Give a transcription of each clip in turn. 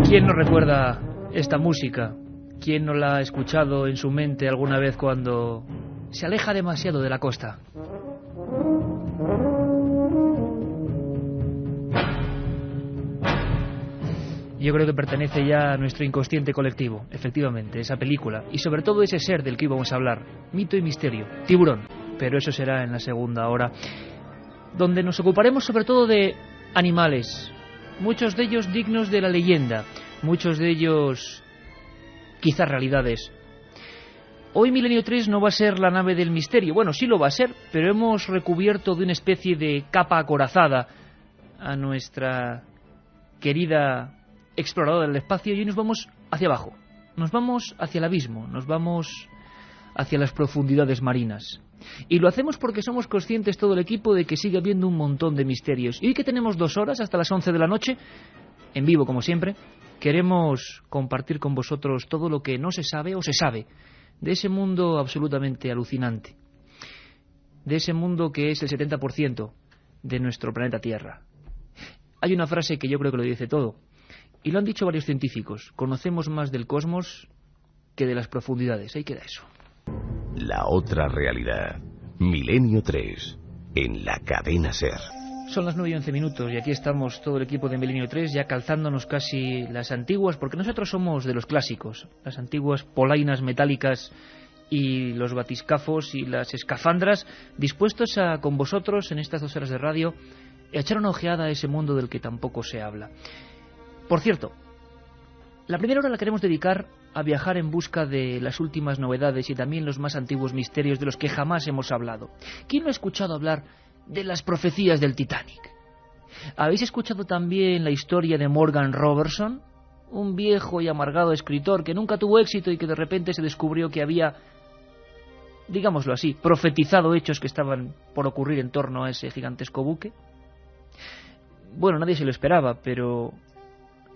¿Quién no recuerda esta música? ¿Quién no la ha escuchado en su mente alguna vez cuando se aleja demasiado de la costa? Yo creo que pertenece ya a nuestro inconsciente colectivo, efectivamente, esa película, y sobre todo ese ser del que íbamos a hablar, mito y misterio, Tiburón, pero eso será en la segunda hora, donde nos ocuparemos sobre todo de animales, muchos de ellos dignos de la leyenda, muchos de ellos quizás realidades. Hoy Milenio 3 no va a ser la nave del misterio, bueno, sí lo va a ser, pero hemos recubierto de una especie de capa acorazada a nuestra querida exploradora del espacio y hoy nos vamos hacia abajo, nos vamos hacia el abismo, nos vamos hacia las profundidades marinas. Y lo hacemos porque somos conscientes todo el equipo de que sigue habiendo un montón de misterios. Y hoy que tenemos 2 horas hasta las 11 de la noche, en vivo como siempre, queremos compartir con vosotros todo lo que no se sabe o se sabe de ese mundo absolutamente alucinante, de ese mundo que es el 70% de nuestro planeta Tierra. Hay una frase que yo creo que lo dice todo, y lo han dicho varios científicos: conocemos más del cosmos que de las profundidades. Ahí queda eso. La otra realidad. Milenio 3, en la cadena SER. Son las 9:11 y aquí estamos todo el equipo de Milenio 3 ya calzándonos casi las antiguas, porque nosotros somos de los clásicos, las antiguas polainas metálicas y los batiscafos y las escafandras, dispuestos a, con vosotros en estas 2 horas de radio, a echar una ojeada a ese mundo del que tampoco se habla. Por cierto, la primera hora la queremos dedicar a viajar en busca de las últimas novedades y también los más antiguos misterios de los que jamás hemos hablado. ¿Quién no ha escuchado hablar de las profecías del Titanic? ¿Habéis escuchado también la historia de Morgan Robertson? Un viejo y amargado escritor que nunca tuvo éxito y que de repente se descubrió que había, digámoslo así, profetizado hechos que estaban por ocurrir en torno a ese gigantesco buque. Bueno, nadie se lo esperaba, pero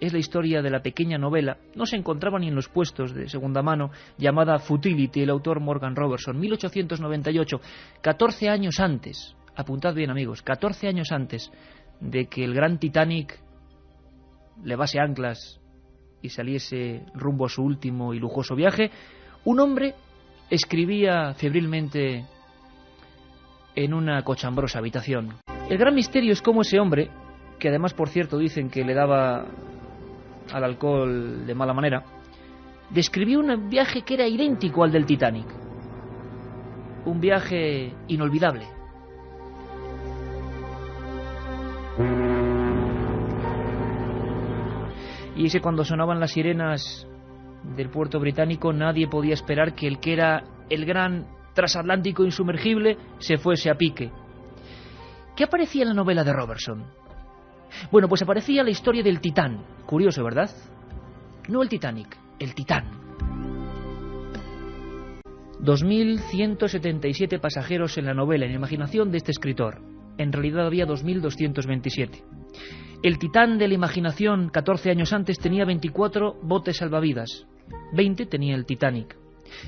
es la historia de la pequeña novela, no se encontraba ni en los puestos de segunda mano, llamada Futility, el autor Morgan Robertson, 1898, 14 años antes, apuntad bien amigos, 14 años antes de que el gran Titanic levase anclas y saliese rumbo a su último y lujoso viaje, un hombre escribía febrilmente en una cochambrosa habitación. El gran misterio es cómo ese hombre, que además por cierto dicen que le daba al alcohol de mala manera, describió un viaje que era idéntico al del Titanic, un viaje inolvidable. Y es que cuando sonaban las sirenas del puerto británico nadie podía esperar que el que era el gran transatlántico insumergible se fuese a pique. ¿Qué aparecía en la novela de Robertson? Bueno, pues aparecía la historia del Titán. Curioso, ¿verdad? No el Titanic, el Titán. 2.177 pasajeros en la novela, en la imaginación de este escritor. En realidad había 2.227. El Titán de la imaginación, 14 años antes, tenía 24 botes salvavidas. 20 tenía el Titanic.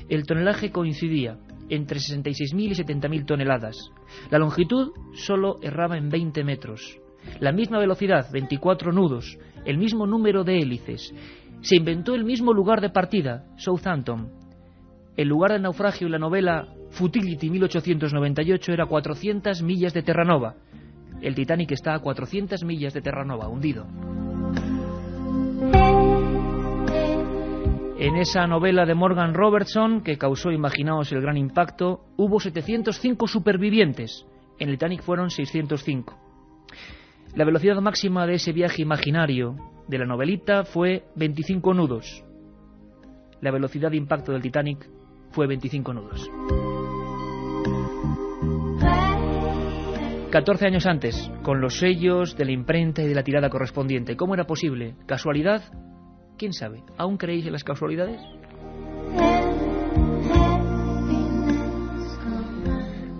El tonelaje coincidía entre 66.000 y 70.000 toneladas. La longitud solo erraba en 20 metros. La misma velocidad, 24 nudos, el mismo número de hélices. Se inventó el mismo lugar de partida, Southampton. El lugar del naufragio en la novela Futility 1898 era 400 millas de Terranova. El Titanic está a 400 millas de Terranova, hundido. En esa novela de Morgan Robertson, que causó, imaginaos, el gran impacto, hubo 705 supervivientes. En el Titanic fueron 605. La velocidad máxima de ese viaje imaginario de la novelita fue 25 nudos. La velocidad de impacto del Titanic fue 25 nudos. 14 años antes, con los sellos de la imprenta y de la tirada correspondiente. ¿Cómo era posible? ¿Casualidad? ¿Quién sabe? ¿Aún creéis en las casualidades?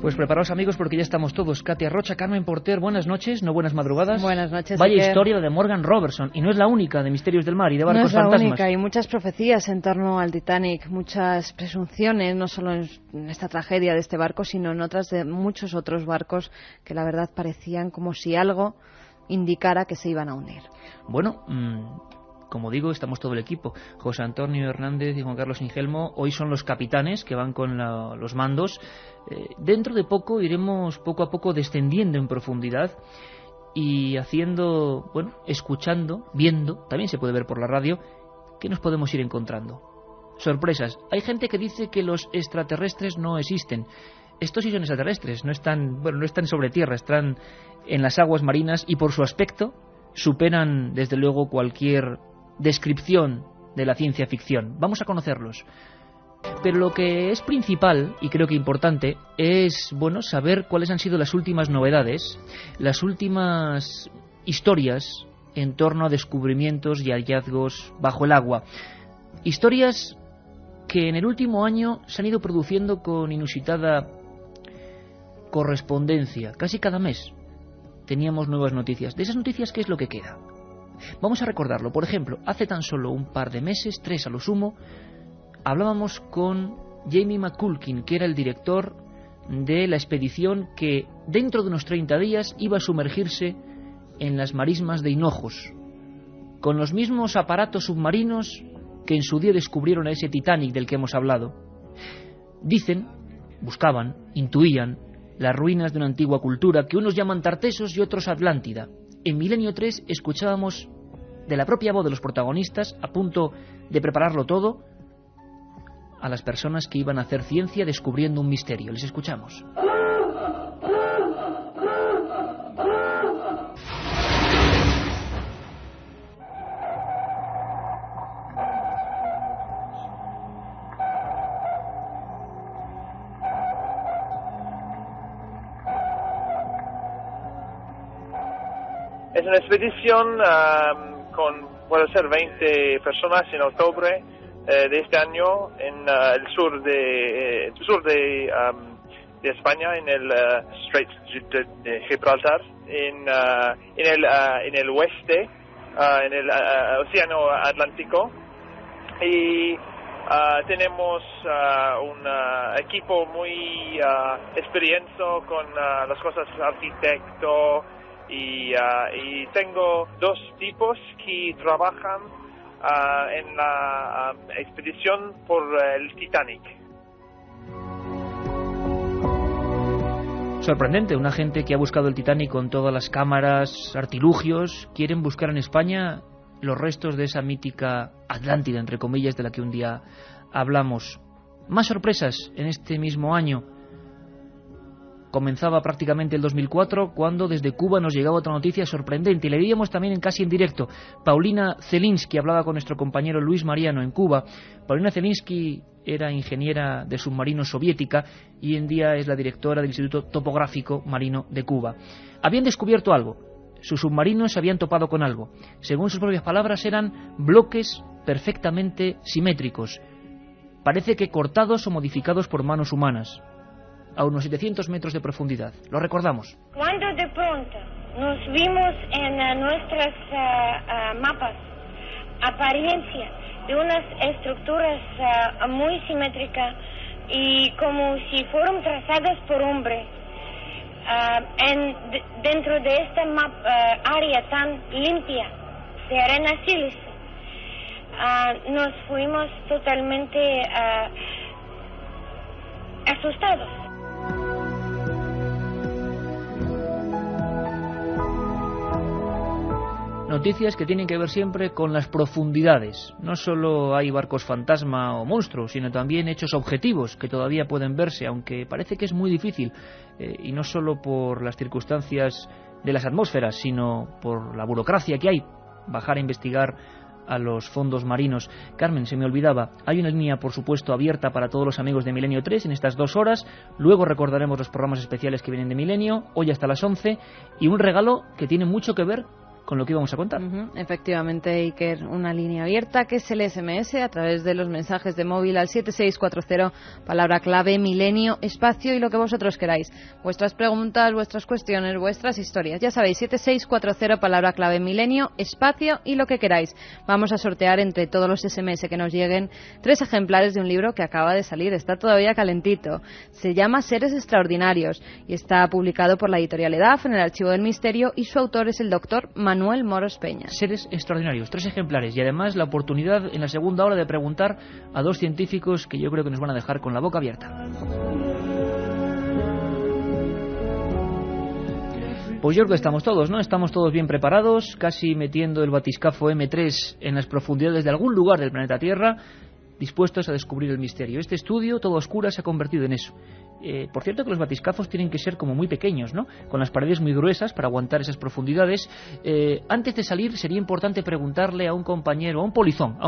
Pues preparaos amigos porque ya estamos todos. Katia Rocha, Carmen Porter, buenas noches, no buenas madrugadas. Buenas noches. Vaya historia de Morgan Robertson, y no es la única de Misterios del Mar y de Barcos Fantasmas. No es la única, hay muchas profecías en torno al Titanic, muchas presunciones, no solo en esta tragedia de este barco, sino en otras de muchos otros barcos que la verdad parecían como si algo indicara que se iban a hundir. Bueno, como digo, estamos todo el equipo. José Antonio Hernández y Juan Carlos Ingelmo hoy son los capitanes que van con los mandos. Dentro de poco iremos poco a poco descendiendo en profundidad y haciendo, escuchando, viendo, también se puede ver por la radio, qué nos podemos ir encontrando. Sorpresas. Hay gente que dice que los extraterrestres no existen. Estos sí son extraterrestres, no están sobre tierra, están en las aguas marinas y por su aspecto superan desde luego cualquier descripción de la ciencia ficción. Vamos a conocerlos. Pero lo que es principal, y creo que importante, es saber cuáles han sido las últimas novedades, las últimas historias en torno a descubrimientos y hallazgos bajo el agua. Historias que en el último año se han ido produciendo con inusitada correspondencia. Casi cada mes teníamos nuevas noticias. De esas noticias, ¿qué es lo que queda? Vamos a recordarlo. Por ejemplo, hace tan solo un par de meses, 3 a lo sumo, hablábamos con Jamie McCulkin, que era el director de la expedición que dentro de unos 30 días iba a sumergirse en las marismas de Hinojos, con los mismos aparatos submarinos que en su día descubrieron a ese Titanic del que hemos hablado. Dicen, buscaban, intuían las ruinas de una antigua cultura que unos llaman Tartesos y otros Atlántida. En Milenio 3 escuchábamos de la propia voz de los protagonistas, a punto de prepararlo todo, a las personas que iban a hacer ciencia descubriendo un misterio. Les escuchamos. Es una expedición puede ser 20 personas en octubre de este año en el sur de España, en el Strait de Gibraltar, en el oeste, en el Océano Atlántico, y tenemos un equipo muy experiencioso con las cosas arquitecto. Y tengo 2 tipos que trabajan en la expedición por el Titanic. Sorprendente, una gente que ha buscado el Titanic con todas las cámaras, artilugios, quieren buscar en España los restos de esa mítica Atlántida, entre comillas, de la que un día hablamos. Más sorpresas en este mismo año. Comenzaba prácticamente el 2004 cuando desde Cuba nos llegaba otra noticia sorprendente y le veíamos también en casi en directo. Paulina Zelinsky hablaba con nuestro compañero Luis Mariano en Cuba. Paulina Zelinsky era ingeniera de submarinos soviética y hoy en día es la directora del Instituto Topográfico Marino de Cuba. Habían descubierto algo. Sus submarinos se habían topado con algo. Según sus propias palabras, eran bloques perfectamente simétricos. Parece que cortados o modificados por manos humanas, a unos 700 metros de profundidad. Lo recordamos. Cuando de pronto nos vimos en nuestros mapas apariencia de unas estructuras muy simétricas y como si fueran trazadas por hombre, dentro de esta área tan limpia de arena sílice, nos fuimos totalmente asustados. Noticias que tienen que ver siempre con las profundidades. No solo hay barcos fantasma o monstruos, sino también hechos objetivos que todavía pueden verse, aunque parece que es muy difícil, y no solo por las circunstancias de las atmósferas, sino por la burocracia que hay, bajar a investigar a los fondos marinos. Carmen, se me olvidaba, hay una línea, por supuesto, abierta para todos los amigos de Milenio 3 en estas 2 horas, luego recordaremos los programas especiales que vienen de Milenio, hoy hasta las 11, y un regalo que tiene mucho que ver con lo que íbamos a contar. Efectivamente, Iker, una línea abierta que es el SMS a través de los mensajes de móvil al 7640, palabra clave Milenio, espacio y lo que vosotros queráis. Vuestras preguntas, vuestras cuestiones, vuestras historias. Ya sabéis, 7640, palabra clave Milenio, espacio y lo que queráis. Vamos a sortear entre todos los SMS que nos lleguen 3 ejemplares de un libro que acaba de salir, está todavía calentito. Se llama Seres Extraordinarios y está publicado por la editorial EDAF en el Archivo del Misterio y su autor es el doctor Manuel Manuel Moros Peña. Seres extraordinarios, 3 ejemplares, y además la oportunidad en la segunda hora de preguntar a 2 científicos que yo creo que nos van a dejar con la boca abierta. Pues yo creo que estamos todos, ¿no? Estamos todos bien preparados, casi metiendo el batiscafo M3 en las profundidades de algún lugar del planeta Tierra, dispuestos a descubrir el misterio. Este estudio, todo a oscuras, se ha convertido en eso. Por cierto que los batiscafos tienen que ser como muy pequeños, ¿no? Con las paredes muy gruesas para aguantar esas profundidades. Antes de salir sería importante preguntarle a un compañero, a un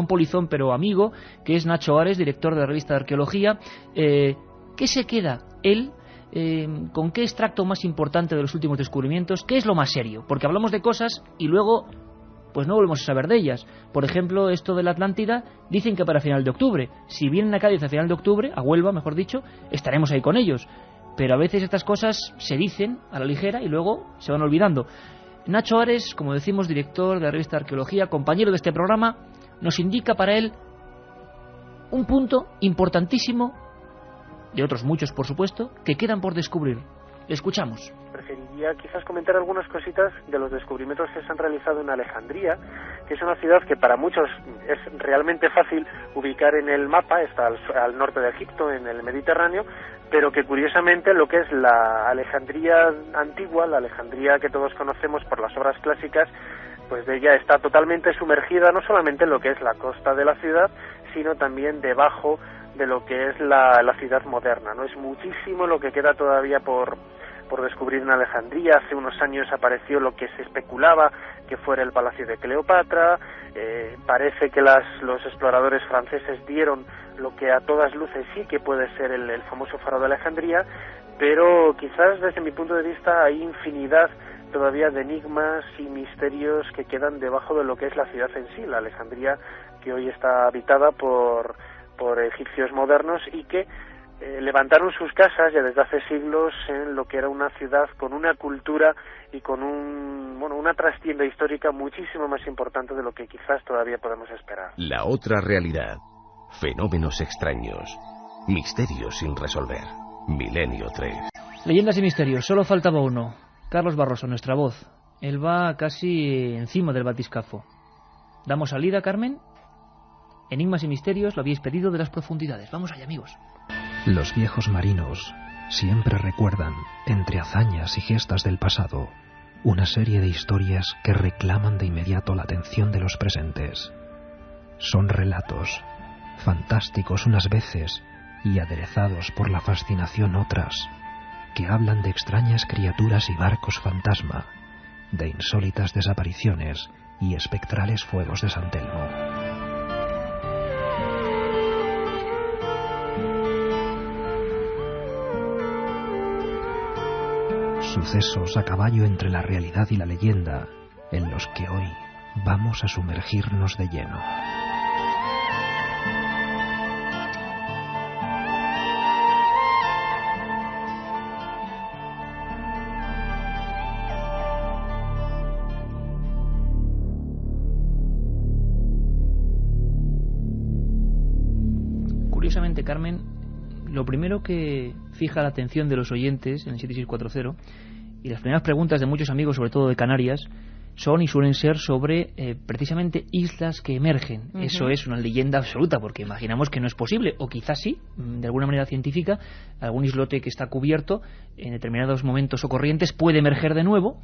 polizón pero amigo, que es Nacho Ares, director de la revista de Arqueología, ¿qué se queda él? ¿Con qué extracto más importante de los últimos descubrimientos? ¿Qué es lo más serio? Porque hablamos de cosas y luego pues no volvemos a saber de ellas. Por ejemplo, esto de la Atlántida, dicen que para final de octubre. Si vienen a Cádiz a final de octubre, a Huelva mejor dicho, estaremos ahí con ellos. Pero a veces estas cosas se dicen a la ligera y luego se van olvidando. Nacho Ares, como decimos, director de la revista de Arqueología, compañero de este programa, nos indica para él un punto importantísimo, de otros muchos por supuesto, que quedan por descubrir. Le escuchamos. Preferiría quizás comentar algunas cositas de los descubrimientos que se han realizado en Alejandría, que es una ciudad que para muchos es realmente fácil ubicar en el mapa, está al norte de Egipto, en el Mediterráneo, pero que curiosamente lo que es la Alejandría antigua, la Alejandría que todos conocemos por las obras clásicas, pues de ella está totalmente sumergida no solamente en lo que es la costa de la ciudad, sino también debajo de lo que es la ciudad moderna, ¿no? Es muchísimo lo que queda todavía por descubrir en Alejandría. Hace unos años apareció lo que se especulaba que fuera el Palacio de Cleopatra. Parece que los exploradores franceses dieron lo que a todas luces sí que puede ser el famoso Faro de Alejandría, pero quizás desde mi punto de vista hay infinidad todavía de enigmas y misterios que quedan debajo de lo que es la ciudad en sí, la Alejandría que hoy está habitada por egipcios modernos y que levantaron sus casas ya desde hace siglos en lo que era una ciudad con una cultura y con una trastienda histórica muchísimo más importante de lo que quizás todavía podemos esperar. La otra realidad. Fenómenos extraños. Misterios sin resolver. Milenio 3. Leyendas y misterios. Solo faltaba uno. Carlos Barroso, nuestra voz. Él va casi encima del batiscafo. ¿Damos salida, Carmen? Enigmas y misterios, lo habéis pedido, de las profundidades. Vamos allá, amigos. Los viejos marinos siempre recuerdan, entre hazañas y gestas del pasado, una serie de historias que reclaman de inmediato la atención de los presentes. Son relatos, fantásticos unas veces y aderezados por la fascinación otras, que hablan de extrañas criaturas y barcos fantasma, de insólitas desapariciones y espectrales fuegos de San Telmo. Sucesos a caballo entre la realidad y la leyenda, en los que hoy vamos a sumergirnos de lleno. Curiosamente, Carmen, lo primero que fija la atención de los oyentes en el 7640 y las primeras preguntas de muchos amigos, sobre todo de Canarias, son y suelen ser sobre precisamente islas que emergen. Uh-huh. Eso es una leyenda absoluta, porque imaginamos que no es posible, o quizás sí, de alguna manera científica, algún islote que está cubierto en determinados momentos o corrientes puede emerger de nuevo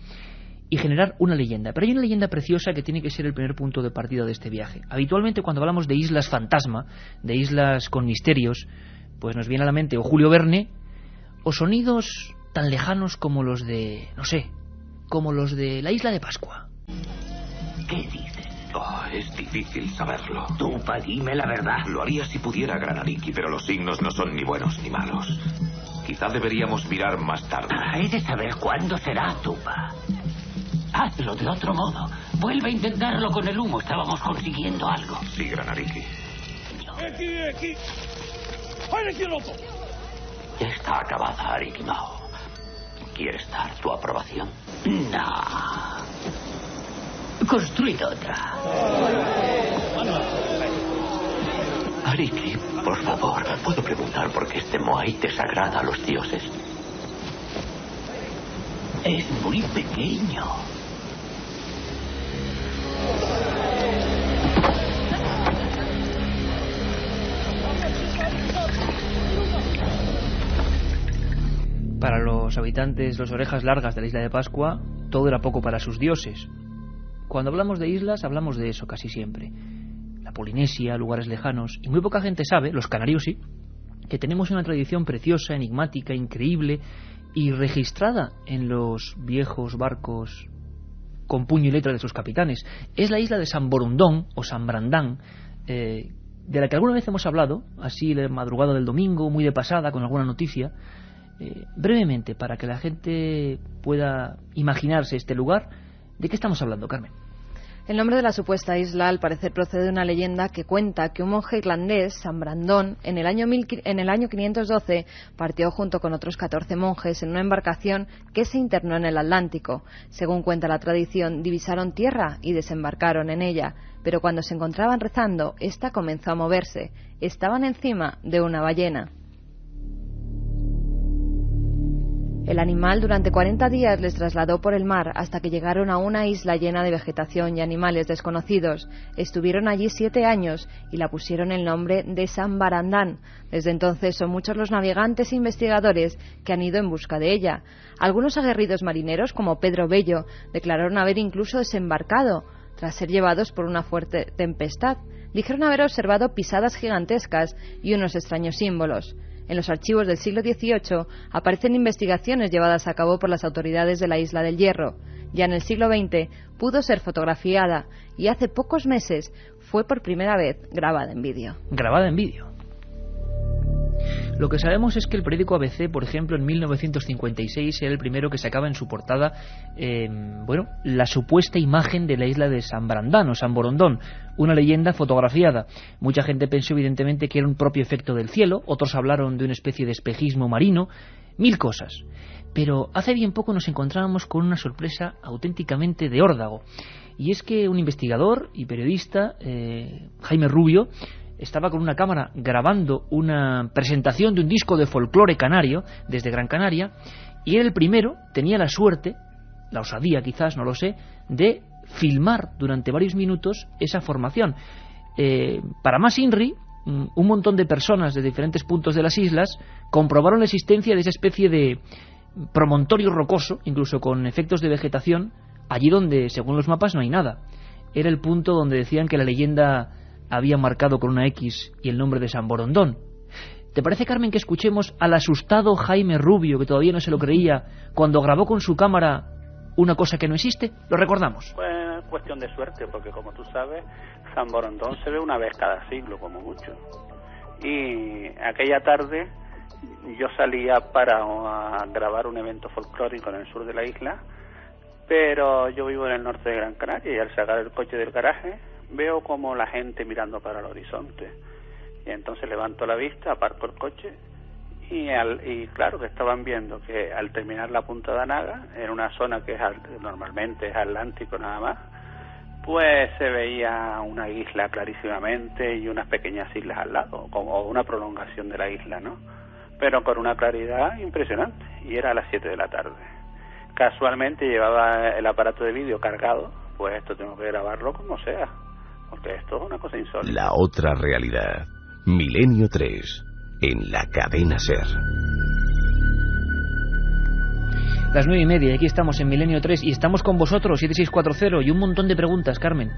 y generar una leyenda. Pero hay una leyenda preciosa que tiene que ser el primer punto de partida de este viaje. Habitualmente cuando hablamos de islas fantasma, de islas con misterios, pues nos viene a la mente o Julio Verne o sonidos tan lejanos como los de, no sé, como los de la isla de Pascua. ¿Qué dices? Oh, es difícil saberlo. Tupa, dime la verdad. Lo haría si pudiera, Granariki, pero los signos no son ni buenos ni malos. Quizá deberíamos mirar más tarde. He de saber cuándo será, Tupa. Hazlo de otro modo. Vuelve a intentarlo con el humo. Estábamos consiguiendo algo. Sí, Granariki. Aquí. Está acabada, Arikimao. ¿Quieres dar tu aprobación? No. Construid otra. Ariki, por favor, ¿puedo preguntar por qué este Moai desagrada a los dioses? Es muy pequeño. habitantes, los orejas largas de la isla de Pascua, todo era poco para sus dioses. Cuando hablamos de islas, hablamos de eso casi siempre. La Polinesia, lugares lejanos, y muy poca gente sabe, los canarios sí, que tenemos una tradición preciosa, enigmática, increíble y registrada en los viejos barcos con puño y letra de sus capitanes. Es la isla de San Borondón o San Brandán, de la que alguna vez hemos hablado, así la madrugada del domingo, muy de pasada, con alguna noticia. Brevemente, para que la gente pueda imaginarse este lugar, ¿de qué estamos hablando, Carmen? El nombre de la supuesta isla, al parecer, procede de una leyenda que cuenta que un monje irlandés, San Brandón, en el año 512 partió junto con otros 14 monjes en una embarcación que se internó en el Atlántico. Según cuenta la tradición, divisaron tierra y desembarcaron en ella, pero cuando se encontraban rezando, ésta comenzó a moverse. Estaban encima de una ballena. El animal durante 40 días les trasladó por el mar hasta que llegaron a una isla llena de vegetación y animales desconocidos. Estuvieron allí 7 años y la pusieron el nombre de San Barandán. Desde entonces son muchos los navegantes e investigadores que han ido en busca de ella. Algunos aguerridos marineros, como Pedro Bello, declararon haber incluso desembarcado tras ser llevados por una fuerte tempestad. Dijeron haber observado pisadas gigantescas y unos extraños símbolos. En los archivos del siglo XVIII aparecen investigaciones llevadas a cabo por las autoridades de la Isla del Hierro. Ya en el siglo XX pudo ser fotografiada y hace pocos meses fue por primera vez grabada en vídeo. Grabada en vídeo. Lo que sabemos es que el periódico ABC, por ejemplo, en 1956 era el primero que sacaba en su portada la supuesta imagen de la isla de San Brandán o San Borondón, una leyenda fotografiada. Mucha gente pensó evidentemente que era un propio efecto del cielo, otros hablaron de una especie de espejismo marino, mil cosas. Pero hace bien poco nos encontrábamos con una sorpresa auténticamente de órdago, y es que un investigador y periodista, Jaime Rubio, estaba con una cámara grabando una presentación de un disco de folclore canario desde Gran Canaria, y él el primero tenía la suerte, la osadía quizás, no lo sé, de filmar durante varios minutos esa formación. Para más INRI, un montón de personas de diferentes puntos de las islas comprobaron la existencia de esa especie de promontorio rocoso, incluso con efectos de vegetación, allí donde, según los mapas, no hay nada. Era el punto donde decían que la leyenda había marcado con una X y el nombre de San Borondón. ¿Te parece, Carmen, que escuchemos al asustado Jaime Rubio, que todavía no se lo creía, cuando grabó con su cámara una cosa que no existe? Lo recordamos. Pues cuestión de suerte, porque como tú sabes, San Borondón se ve una vez cada siglo, como mucho. Y aquella tarde yo salía para grabar un evento folclórico en el sur de la isla, pero yo vivo en el norte de Gran Canaria y al sacar el coche del garaje veo como la gente mirando para el horizonte. Y entonces levanto la vista, aparco el coche y claro que estaban viendo que al terminar la Punta de Anaga, en una zona que normalmente es Atlántico nada más, pues se veía una isla clarísimamente y unas pequeñas islas al lado, como una prolongación de la isla, ¿no? Pero con una claridad impresionante, y era a las 7 de la tarde. Casualmente llevaba el aparato de vídeo cargado, pues esto tengo que grabarlo como sea, porque esto es una cosa insólita. La otra realidad. Milenio 3, en la cadena SER. Las 9:30, y aquí estamos en Milenio 3, y estamos con vosotros, 7640, y un montón de preguntas, Carmen.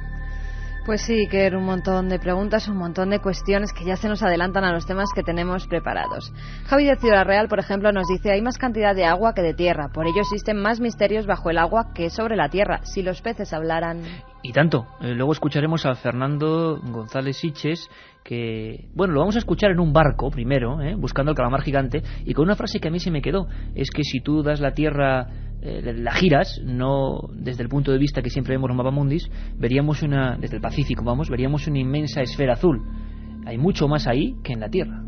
Pues sí, que era un montón de preguntas, un montón de cuestiones que ya se nos adelantan a los temas que tenemos preparados. Javi de Ciudad Real, por ejemplo, nos dice: hay más cantidad de agua que de tierra, por ello existen más misterios bajo el agua que sobre la tierra. Si los peces hablaran... Y tanto. Luego escucharemos a Fernando González Siches, que, bueno, lo vamos a escuchar en un barco primero, buscando el calamar gigante, y con una frase que a mí se me quedó, es que si tú das la tierra, la giras, no desde el punto de vista que siempre vemos en Mapamundis, veríamos desde el Pacífico, veríamos una inmensa esfera azul. Hay mucho más ahí que en la Tierra.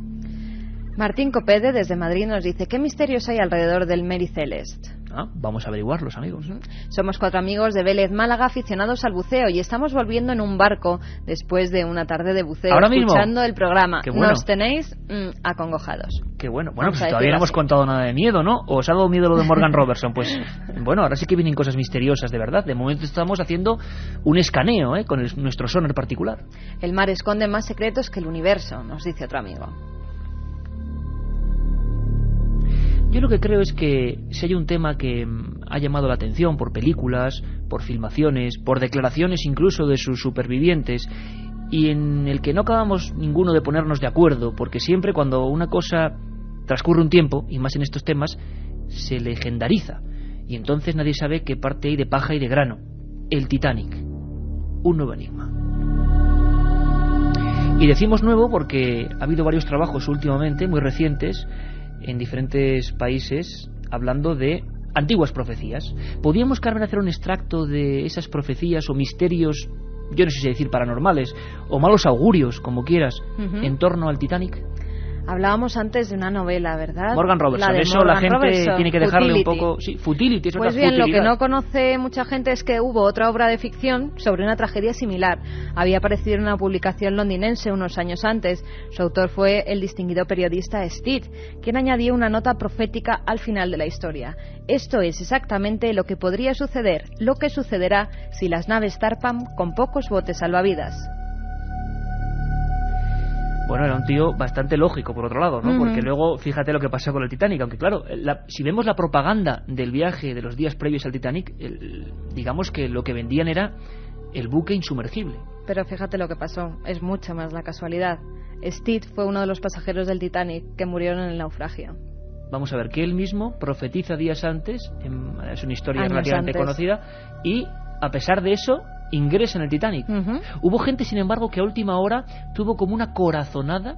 Martín Copede, desde Madrid, nos dice: ¿qué misterios hay alrededor del Mary Celeste? Vamos a averiguarlos, amigos. Somos 4 amigos de Vélez, Málaga, aficionados al buceo, y estamos volviendo en un barco después de una tarde de buceo, ahora escuchando mismo el programa. Qué bueno. Nos tenéis acongojados. Qué bueno. Bueno, pues todavía no hemos contado nada de miedo, ¿no? ¿O os ha dado miedo lo de Morgan Robertson? Pues bueno, ahora sí que vienen cosas misteriosas, de verdad. De momento estamos haciendo un escaneo, con nuestro sonar particular. El mar esconde más secretos que el universo, nos dice otro amigo. Yo lo que creo es que si hay un tema que ha llamado la atención por películas, por filmaciones, por declaraciones incluso de sus supervivientes, y en el que no acabamos ninguno de ponernos de acuerdo, porque siempre cuando una cosa transcurre un tiempo, y más en estos temas, se legendariza, y entonces nadie sabe qué parte hay de paja y de grano. El Titanic, un nuevo enigma. Y decimos nuevo porque ha habido varios trabajos últimamente, muy recientes, en diferentes países, hablando de antiguas profecías. ¿Podríamos, Carmen, hacer un extracto de esas profecías o misterios, yo no sé si decir paranormales, o malos augurios, como quieras, en torno al Titanic? Hablábamos antes de una novela, ¿verdad? Morgan Robertson. Eso Morgan la gente Robertson, tiene que dejarle Futility. un poco... Sí, Futility, es Pues verdad, bien, futilidad. lo que no conoce mucha gente es que hubo otra obra de ficción sobre una tragedia similar. Había aparecido en una publicación londinense unos años antes. Su autor fue el distinguido periodista Stead, quien añadió una nota profética al final de la historia. Esto es exactamente lo que podría suceder, lo que sucederá si las naves zarpan con pocos botes salvavidas. Bueno, era un tío bastante lógico, por otro lado, ¿no? Porque luego, fíjate lo que pasó con el Titanic. Aunque claro, si vemos la propaganda del viaje de los días previos al Titanic, digamos que lo que vendían era el buque insumergible. Pero fíjate lo que pasó, es mucho más la casualidad. Stead fue uno de los pasajeros del Titanic que murieron en el naufragio. Vamos a ver, que él mismo profetiza días antes, es una historia Años relativamente antes. conocida, y a pesar de eso ingresa en el Titanic. Hubo gente, sin embargo, que a última hora tuvo como una corazonada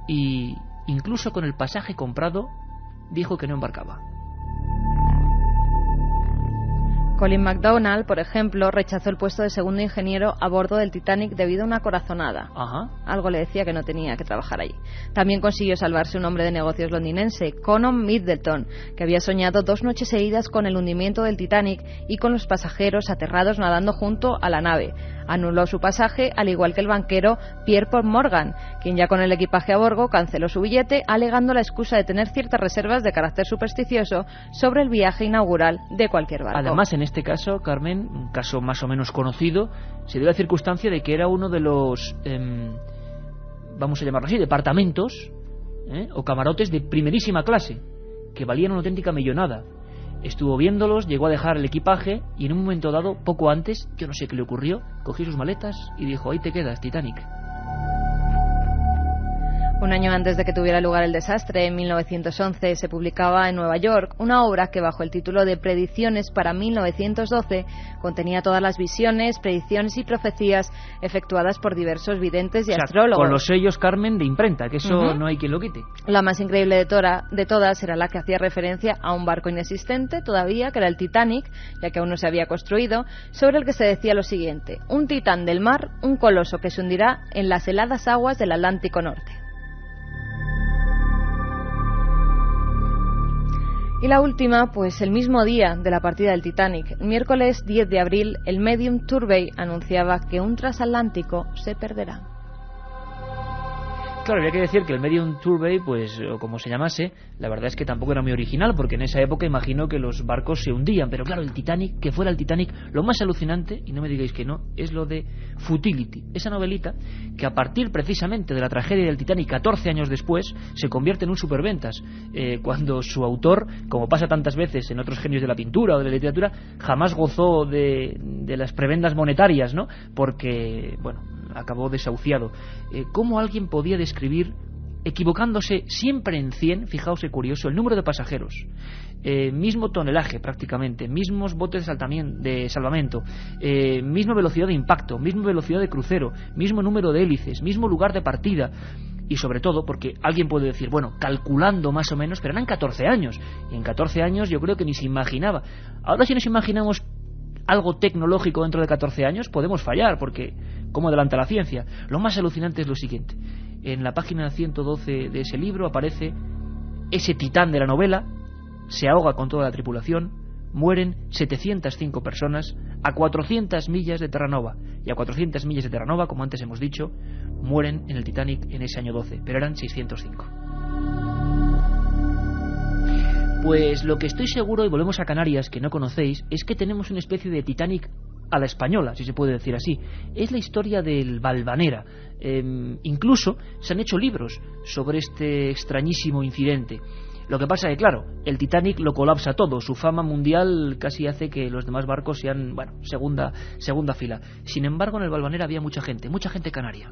y incluso con el pasaje comprado dijo que no embarcaba. Colin McDonald, por ejemplo, rechazó el puesto de segundo ingeniero a bordo del Titanic debido a una corazonada. Algo le decía que no tenía que trabajar allí. También consiguió salvarse un hombre de negocios londinense, Conon Middleton, que había soñado 2 noches seguidas con el hundimiento del Titanic y con los pasajeros aterrados nadando junto a la nave. Anuló su pasaje, al igual que el banquero Pierre Paul Morgan, quien ya con el equipaje a bordo canceló su billete, alegando la excusa de tener ciertas reservas de carácter supersticioso sobre el viaje inaugural de cualquier barco. Además, en este caso, Carmen, un caso más o menos conocido, se dio la circunstancia de que era uno de los, vamos a llamarlo así, departamentos o camarotes de primerísima clase, que valían una auténtica millonada. Estuvo viéndolos, llegó a dejar el equipaje y en un momento dado, poco antes, yo no sé qué le ocurrió, cogió sus maletas y dijo: ahí te quedas, Titanic. Un año antes de que tuviera lugar el desastre, en 1911, se publicaba en Nueva York una obra que, bajo el título de Predicciones para 1912, contenía todas las visiones, predicciones y profecías efectuadas por diversos videntes y astrólogos. Con los sellos, Carmen, de imprenta, que eso no hay quien lo quite. La más increíble de todas era la que hacía referencia a un barco inexistente todavía, que era el Titanic, ya que aún no se había construido, sobre el que se decía lo siguiente: un titán del mar, un coloso que se hundirá en las heladas aguas del Atlántico Norte. Y la última, pues el mismo día de la partida del Titanic, el miércoles 10 de abril, el medium Turvey anunciaba que un transatlántico se perderá. Claro, había que decir que el medium Turvey, pues, o como se llamase, la verdad es que tampoco era muy original, porque en esa época imagino que los barcos se hundían, pero claro, el Titanic, que fuera el Titanic, lo más alucinante, y no me digáis que no, es lo de Futility, esa novelita que a partir precisamente de la tragedia del Titanic 14 años después se convierte en un superventas, cuando su autor, como pasa tantas veces en otros genios de la pintura o de la literatura, jamás gozó de las prebendas monetarias, ¿no? Porque, bueno, acabó desahuciado. ¿Cómo alguien podía describir, equivocándose siempre en 100, fijaos qué curioso, el número de pasajeros, mismo tonelaje prácticamente, mismos botes de salvamento, misma velocidad de impacto, misma velocidad de crucero, mismo número de hélices, mismo lugar de partida? Y sobre todo, porque alguien puede decir, bueno, calculando más o menos, pero eran 14 años, y en 14 años yo creo que ni se imaginaba. Ahora, si nos imaginamos algo tecnológico dentro de 14 años, podemos fallar, porque ¿cómo adelanta la ciencia? Lo más alucinante es lo siguiente: en la página 112 de ese libro aparece ese titán de la novela, se ahoga con toda la tripulación, mueren 705 personas a 400 millas de Terranova, y a 400 millas de Terranova, como antes hemos dicho, mueren en el Titanic en ese año 12, pero eran 605. Pues lo que estoy seguro, y volvemos a Canarias, que no conocéis, es que tenemos una especie de Titanic a la española, si se puede decir así. Es la historia del Valvanera. Incluso se han hecho libros sobre este extrañísimo incidente. Lo que pasa es que, claro, el Titanic lo colapsa todo. Su fama mundial casi hace que los demás barcos sean, bueno, segunda fila. Sin embargo, en el Valvanera había mucha gente canaria.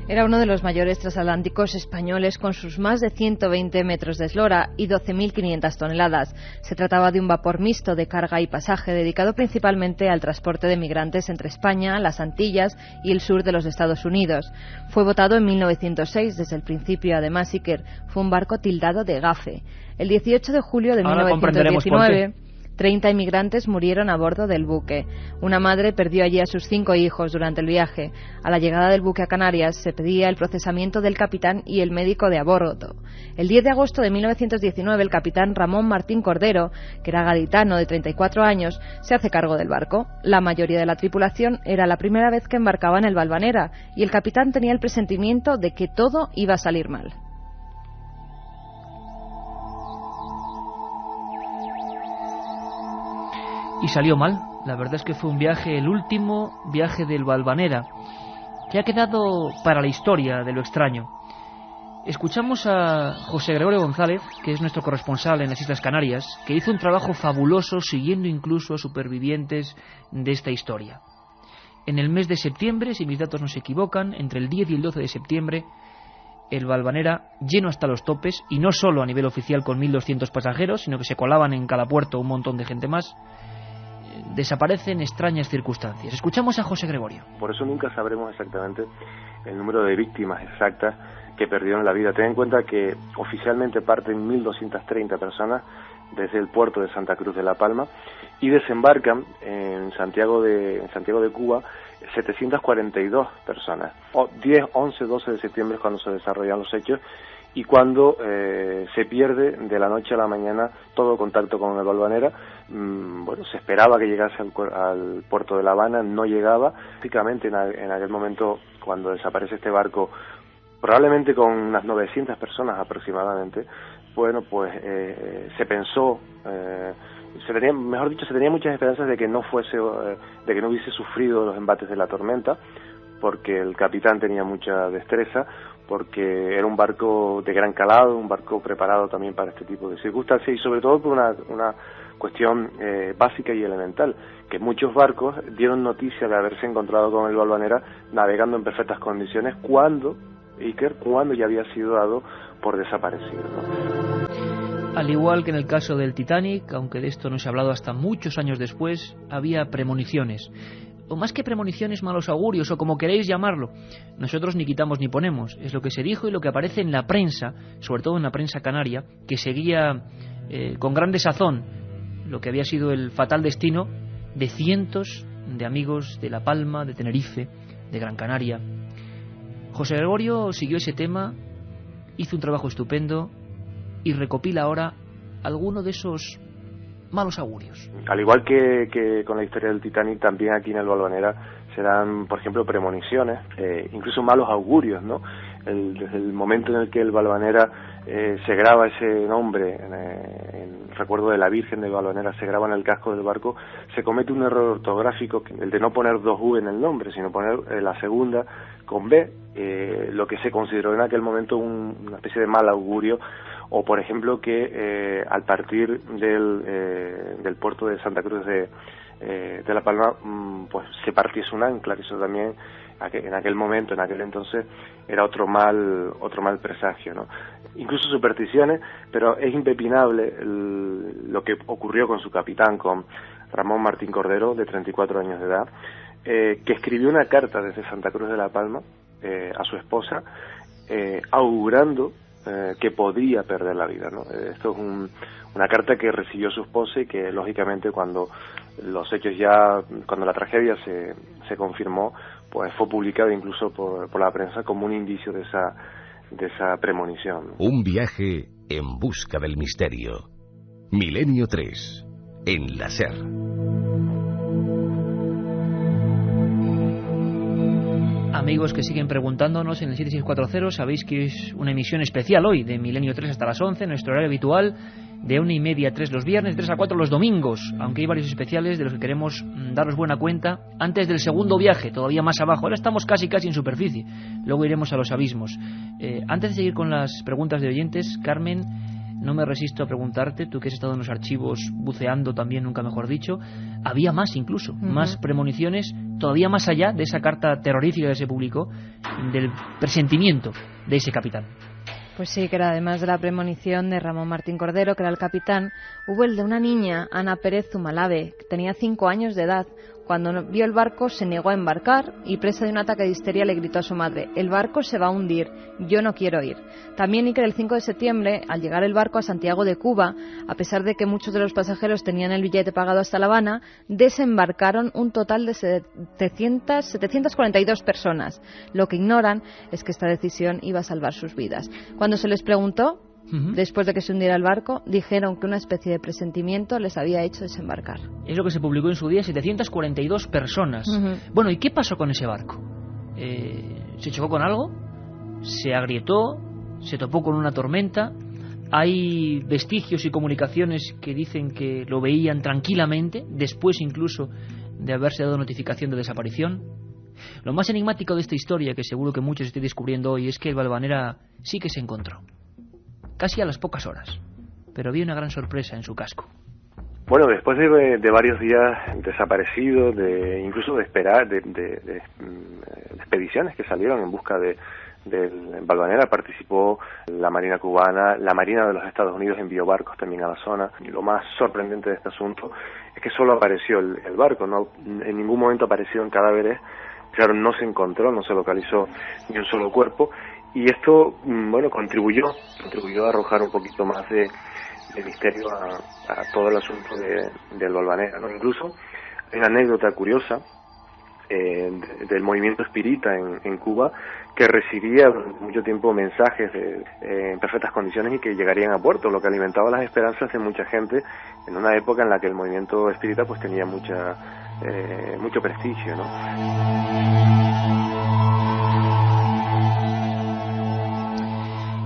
Era uno de los mayores transatlánticos españoles, con sus más de 120 metros de eslora y 12.500 toneladas. Se trataba de un vapor mixto de carga y pasaje dedicado principalmente al transporte de migrantes entre España, las Antillas y el sur de los Estados Unidos. Fue votado en 1906 desde el principio. Además, Iker fue un barco tildado de gafe. El 18 de julio de 1919... 30 inmigrantes murieron a bordo del buque. Una madre perdió allí a sus 5 hijos durante el viaje. A la llegada del buque a Canarias se pedía el procesamiento del capitán y el médico de a bordo. El 10 de agosto de 1919 el capitán Ramón Martín Cordero, que era gaditano de 34 años, se hace cargo del barco. La mayoría de la tripulación era la primera vez que embarcaba en el Valvanera y el capitán tenía el presentimiento de que todo iba a salir mal. Y salió mal. La verdad es que fue un viaje, el último viaje del Valvanera, que ha quedado para la historia de lo extraño. Escuchamos a José Gregorio González, que es nuestro corresponsal en las Islas Canarias, que hizo un trabajo fabuloso siguiendo incluso a supervivientes de esta historia. En el mes de septiembre, si mis datos no se equivocan, entre el 10 y el 12 de septiembre, el Valvanera, lleno hasta los topes, y no solo a nivel oficial con 1.200 pasajeros, sino que se colaban en cada puerto un montón de gente más, desaparece en extrañas circunstancias. Escuchamos a José Gregorio. Por eso nunca sabremos exactamente el número de víctimas exactas que perdieron la vida. Ten en cuenta que oficialmente parten 1.230 personas desde el puerto de Santa Cruz de La Palma y desembarcan en Santiago de Cuba 742 personas. 10, 11, 12 de septiembre es cuando se desarrollan los hechos y cuando se pierde de la noche a la mañana todo contacto con el Valvanera. Bueno, se esperaba que llegase al puerto de La Habana, no llegaba. Prácticamente en aquel momento, cuando desaparece este barco, probablemente con unas 900 personas aproximadamente, bueno, pues se pensó, se tenía muchas esperanzas de que no hubiese sufrido los embates de la tormenta, porque el capitán tenía mucha destreza, porque era un barco de gran calado, un barco preparado también para este tipo de circunstancias y sobre todo por una cuestión básica y elemental, que muchos barcos dieron noticia de haberse encontrado con el Valvanera navegando en perfectas condiciones cuando ya había sido dado por desaparecido, ¿no? Al igual que en el caso del Titanic, aunque de esto no se ha hablado hasta muchos años después, había premoniciones. O más que premoniciones, malos augurios, o como queréis llamarlo. Nosotros ni quitamos ni ponemos. Es lo que se dijo y lo que aparece en la prensa, sobre todo en la prensa canaria, que seguía con gran desazón lo que había sido el fatal destino de cientos de amigos de La Palma, de Tenerife, de Gran Canaria. José Gregorio siguió ese tema, hizo un trabajo estupendo y recopila ahora alguno de esos malos augurios. Al igual que con la historia del Titanic, también aquí en el Valvanera se dan, por ejemplo, premoniciones, incluso malos augurios, ¿no? Desde el momento en el que el Valvanera se graba ese nombre, en recuerdo de la Virgen del Valvanera, se graba en el casco del barco, se comete un error ortográfico, el de no poner 2 V en el nombre, sino poner la segunda con B, lo que se consideró en aquel momento una especie de mal augurio. O por ejemplo que al partir del puerto de Santa Cruz de La Palma pues se partiese un ancla, que eso también en aquel momento, en aquel entonces era otro mal presagio, ¿no? Incluso supersticiones, pero es impepinable lo que ocurrió con su capitán, con Ramón Martín Cordero, de 34 años de edad, que escribió una carta desde Santa Cruz de La Palma a su esposa augurando que podía perder la vida, ¿no? Esto es una carta que recibió su esposa y que lógicamente cuando la tragedia se confirmó, pues fue publicada incluso por la prensa como un indicio de esa premonición. Un viaje en busca del misterio. Milenio 3 en la SER. Amigos que siguen preguntándonos en el 7640, sabéis que es una emisión especial hoy de Milenio 3 hasta las 11, nuestro horario habitual, de 1:30 a 3 los viernes, 3 a 4 los domingos, aunque hay varios especiales de los que queremos daros buena cuenta antes del segundo viaje, todavía más abajo. Ahora estamos casi en superficie, luego iremos a los abismos. Antes de seguir con las preguntas de oyentes, Carmen, no me resisto a preguntarte, tú que has estado en los archivos buceando también, nunca mejor dicho, había más incluso, más premoniciones, todavía más allá de esa carta terrorífica que se publicó, del presentimiento de ese capitán. Pues sí, que era además de la premonición de Ramón Martín Cordero, que era el capitán, hubo el de una niña, Ana Pérez Zumalave, que tenía 5 años de edad. Cuando vio el barco se negó a embarcar y, presa de un ataque de histeria, le gritó a su madre: «El barco se va a hundir, yo no quiero ir». También Iker, el 5 de septiembre, al llegar el barco a Santiago de Cuba, a pesar de que muchos de los pasajeros tenían el billete pagado hasta La Habana, desembarcaron un total de 742 personas. Lo que ignoran es que esta decisión iba a salvar sus vidas. Cuando se les preguntó, después de que se hundiera el barco, dijeron que una especie de presentimiento les había hecho desembarcar. Es lo que se publicó en su día, 742 personas. Bueno, ¿y qué pasó con ese barco? ¿Se chocó con algo? ¿Se agrietó? ¿Se topó con una tormenta? Hay vestigios y comunicaciones que dicen que lo veían tranquilamente, después incluso de haberse dado notificación de desaparición. Lo más enigmático de esta historia, que seguro que muchos estéis descubriendo hoy, es que el Valvanera sí que se encontró, casi a las pocas horas, pero había una gran sorpresa en su casco. Bueno, después de varios días desaparecidos, incluso de esperar, de expediciones que salieron en busca del Valvanera, participó la Marina cubana, la Marina de los Estados Unidos envió barcos también a la zona. Y lo más sorprendente de este asunto es que solo apareció el barco, no en ningún momento aparecieron cadáveres. Claro, no se encontró, no se localizó ni un solo cuerpo. Y esto, bueno, contribuyó a arrojar un poquito más de misterio a todo el asunto del Valvanera, ¿no? Incluso hay una anécdota curiosa del movimiento espírita en Cuba, que recibía durante mucho tiempo mensajes en perfectas condiciones y que llegarían a puerto, lo que alimentaba las esperanzas de mucha gente en una época en la que el movimiento espírita pues tenía mucho prestigio, ¿no?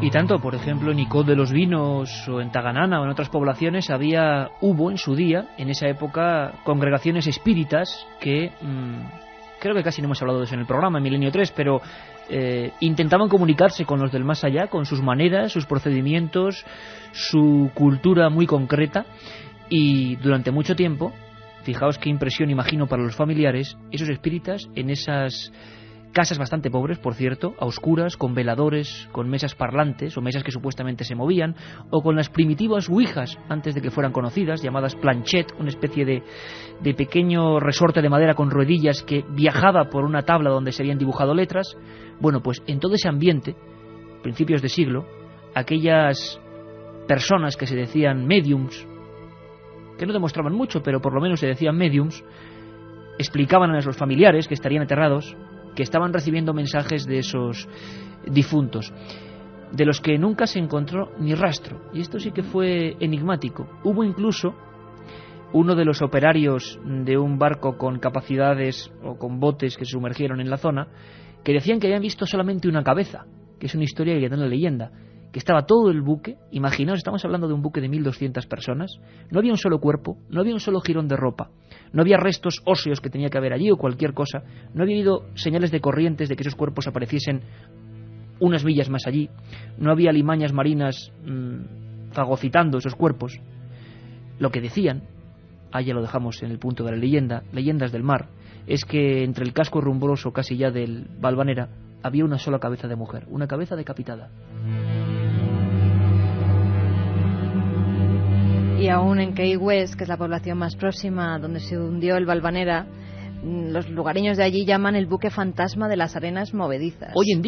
Y tanto, por ejemplo, en Icod de los Vinos o en Taganana o en otras poblaciones hubo en su día, en esa época, congregaciones espíritas que, creo que casi no hemos hablado de eso en el programa, en Milenio 3, pero intentaban comunicarse con los del más allá, con sus maneras, sus procedimientos, su cultura muy concreta, y durante mucho tiempo, fijaos qué impresión imagino para los familiares, esos espíritas en esas casas bastante pobres, por cierto, a oscuras, con veladores, con mesas parlantes o mesas que supuestamente se movían, o con las primitivas ouijas, antes de que fueran conocidas, llamadas planchette, una especie de pequeño resorte de madera con ruedillas que viajaba por una tabla donde se habían dibujado letras. Bueno, pues en todo ese ambiente, principios de siglo, aquellas personas que se decían mediums, que no demostraban mucho, pero por lo menos se decían mediums, explicaban a los familiares que estarían aterrados, que estaban recibiendo mensajes de esos difuntos, de los que nunca se encontró ni rastro. Y esto sí que fue enigmático. Hubo incluso uno de los operarios de un barco con capacidades o con botes que se sumergieron en la zona, que decían que habían visto solamente una cabeza, que es una historia que queda en la leyenda, que estaba todo el buque, imaginaos, estamos hablando de un buque de 1.200 personas, no había un solo cuerpo, no había un solo jirón de ropa, no había restos óseos que tenía que haber allí o cualquier cosa, no había habido señales de corrientes de que esos cuerpos apareciesen unas millas más allí, no había alimañas marinas fagocitando esos cuerpos. Lo que decían, ya lo dejamos en el punto de la leyenda, leyendas del mar, es que entre el casco rumbroso casi ya del Valvanera había una sola cabeza de mujer, una cabeza decapitada. Y aún en Key West, que es la población más próxima donde se hundió el Valvanera, los lugareños de allí llaman el buque fantasma de las arenas movedizas. Hoy en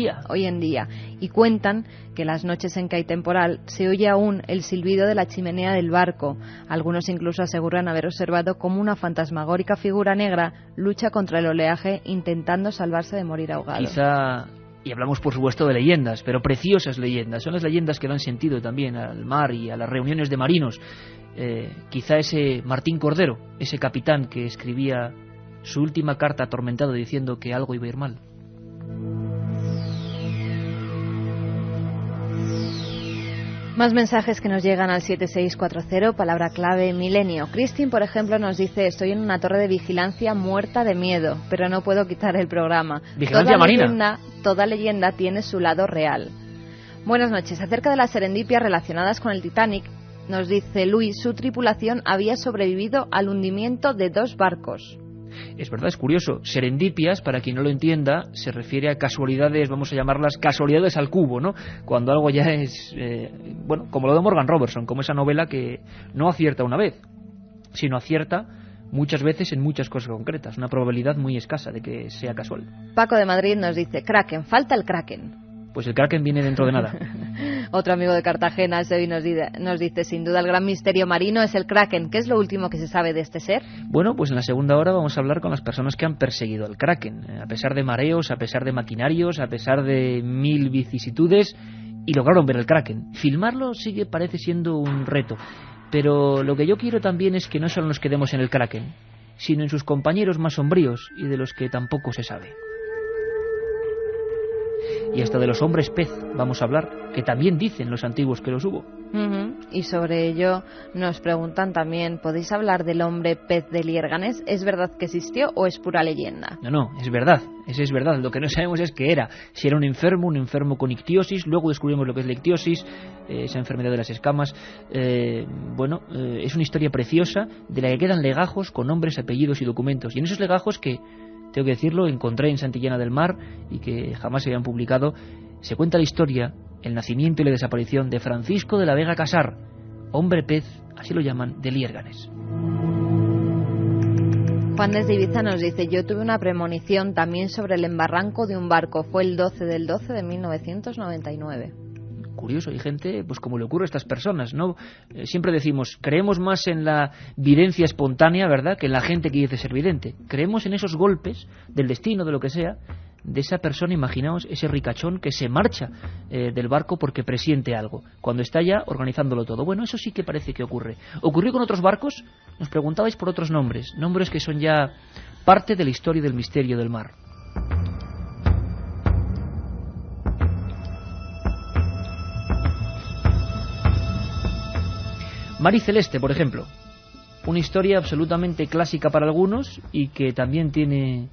día. Y cuentan que las noches en que hay temporal se oye aún el silbido de la chimenea del barco. Algunos incluso aseguran haber observado cómo una fantasmagórica figura negra lucha contra el oleaje intentando salvarse de morir ahogado. Quizá, y hablamos por supuesto de leyendas, pero preciosas leyendas, son las leyendas que dan sentido también al mar y a las reuniones de marinos. Quizá ese Martín Cordero, ese capitán que escribía su última carta atormentado diciendo que algo iba a ir mal. Más mensajes que nos llegan al 7640, palabra clave milenio. Cristin, por ejemplo, nos dice: estoy en una torre de vigilancia muerta de miedo, pero no puedo quitar el programa. Vigilancia marina. Toda leyenda tiene su lado real. Buenas noches. Acerca de las serendipias relacionadas con el Titanic, nos dice Luis, su tripulación había sobrevivido al hundimiento de 2 barcos. Es verdad, es curioso. Serendipias, para quien no lo entienda, se refiere a casualidades, vamos a llamarlas casualidades al cubo, ¿no? Cuando algo ya es, bueno, como lo de Morgan Robertson, como esa novela que no acierta una vez, sino acierta muchas veces en muchas cosas concretas. Una probabilidad muy escasa de que sea casual. Paco de Madrid nos dice: Kraken, falta el Kraken. Pues el Kraken viene dentro de nada. Otro amigo de Cartagena, Sebi, nos dice: sin duda el gran misterio marino es el Kraken. ¿Qué es lo último que se sabe de este ser? Bueno, pues en la segunda hora vamos a hablar con las personas que han perseguido al Kraken. A pesar de mareos, a pesar de maquinarios, a pesar de 1000 vicisitudes, y lograron ver el Kraken. Filmarlo parece siendo un reto. Pero lo que yo quiero también es que no solo nos quedemos en el Kraken, sino en sus compañeros más sombríos y de los que tampoco se sabe. Y hasta de los hombres pez vamos a hablar, que también dicen los antiguos que los hubo. Y sobre ello nos preguntan también: ¿podéis hablar del hombre pez de Liérganes? ¿Es verdad que existió o es pura leyenda? No, es verdad, es verdad. Lo que no sabemos es qué era. Si era un enfermo con ictiosis. Luego descubrimos lo que es la ictiosis, esa enfermedad de las escamas. Es una historia preciosa de la que quedan legajos con nombres, apellidos y documentos. Y en esos legajos que, tengo que decirlo, encontré en Santillana del Mar y que jamás se habían publicado, se cuenta la historia, el nacimiento y la desaparición de Francisco de la Vega Casar, hombre pez, así lo llaman, de Liérganes. Juan desde Ibiza nos dice: yo tuve una premonición también sobre el embarranco de un barco, fue el 12 del 12 de 1999. Curioso, hay gente, pues como le ocurre a estas personas, ¿no? Siempre decimos, creemos más en la videncia espontánea, ¿verdad?, que en la gente que dice ser vidente. Creemos en esos golpes del destino, de lo que sea, de esa persona. Imaginaos ese ricachón que se marcha del barco porque presiente algo, cuando está ya organizándolo todo. Bueno, eso sí que parece que ocurre. ¿Ocurrió con otros barcos? Nos preguntabais por otros nombres que son ya parte de la historia del misterio del mar. Mar y Celeste, por ejemplo, una historia absolutamente clásica para algunos y que también tiene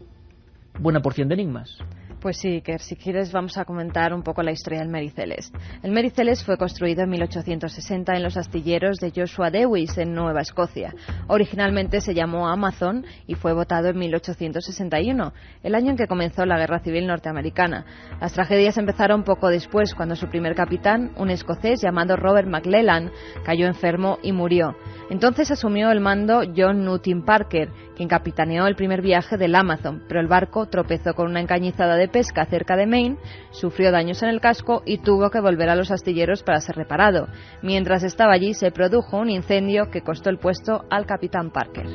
buena porción de enigmas. Pues sí, que si quieres vamos a comentar un poco la historia del Mary Celeste. El Mary Celeste fue construido en 1860 en los astilleros de Joshua Dewis, en Nueva Escocia. Originalmente se llamó Amazon y fue votado en 1861, el año en que comenzó la Guerra Civil Norteamericana. Las tragedias empezaron poco después, cuando su primer capitán, un escocés llamado Robert McClellan, cayó enfermo y murió. Entonces asumió el mando John Newton Parker, quien capitaneó el primer viaje del Amazon, pero el barco tropezó con una encañizada de pesca cerca de Maine, sufrió daños en el casco y tuvo que volver a los astilleros para ser reparado. Mientras estaba allí se produjo un incendio que costó el puesto al capitán Parker.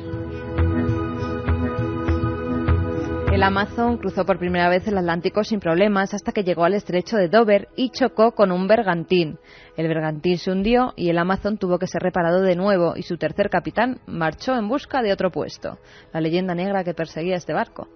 El Amazon cruzó por primera vez el Atlántico sin problemas hasta que llegó al estrecho de Dover y chocó con un bergantín. El bergantín se hundió y el Amazon tuvo que ser reparado de nuevo y su tercer capitán marchó en busca de otro puesto, la leyenda negra que perseguía este barco.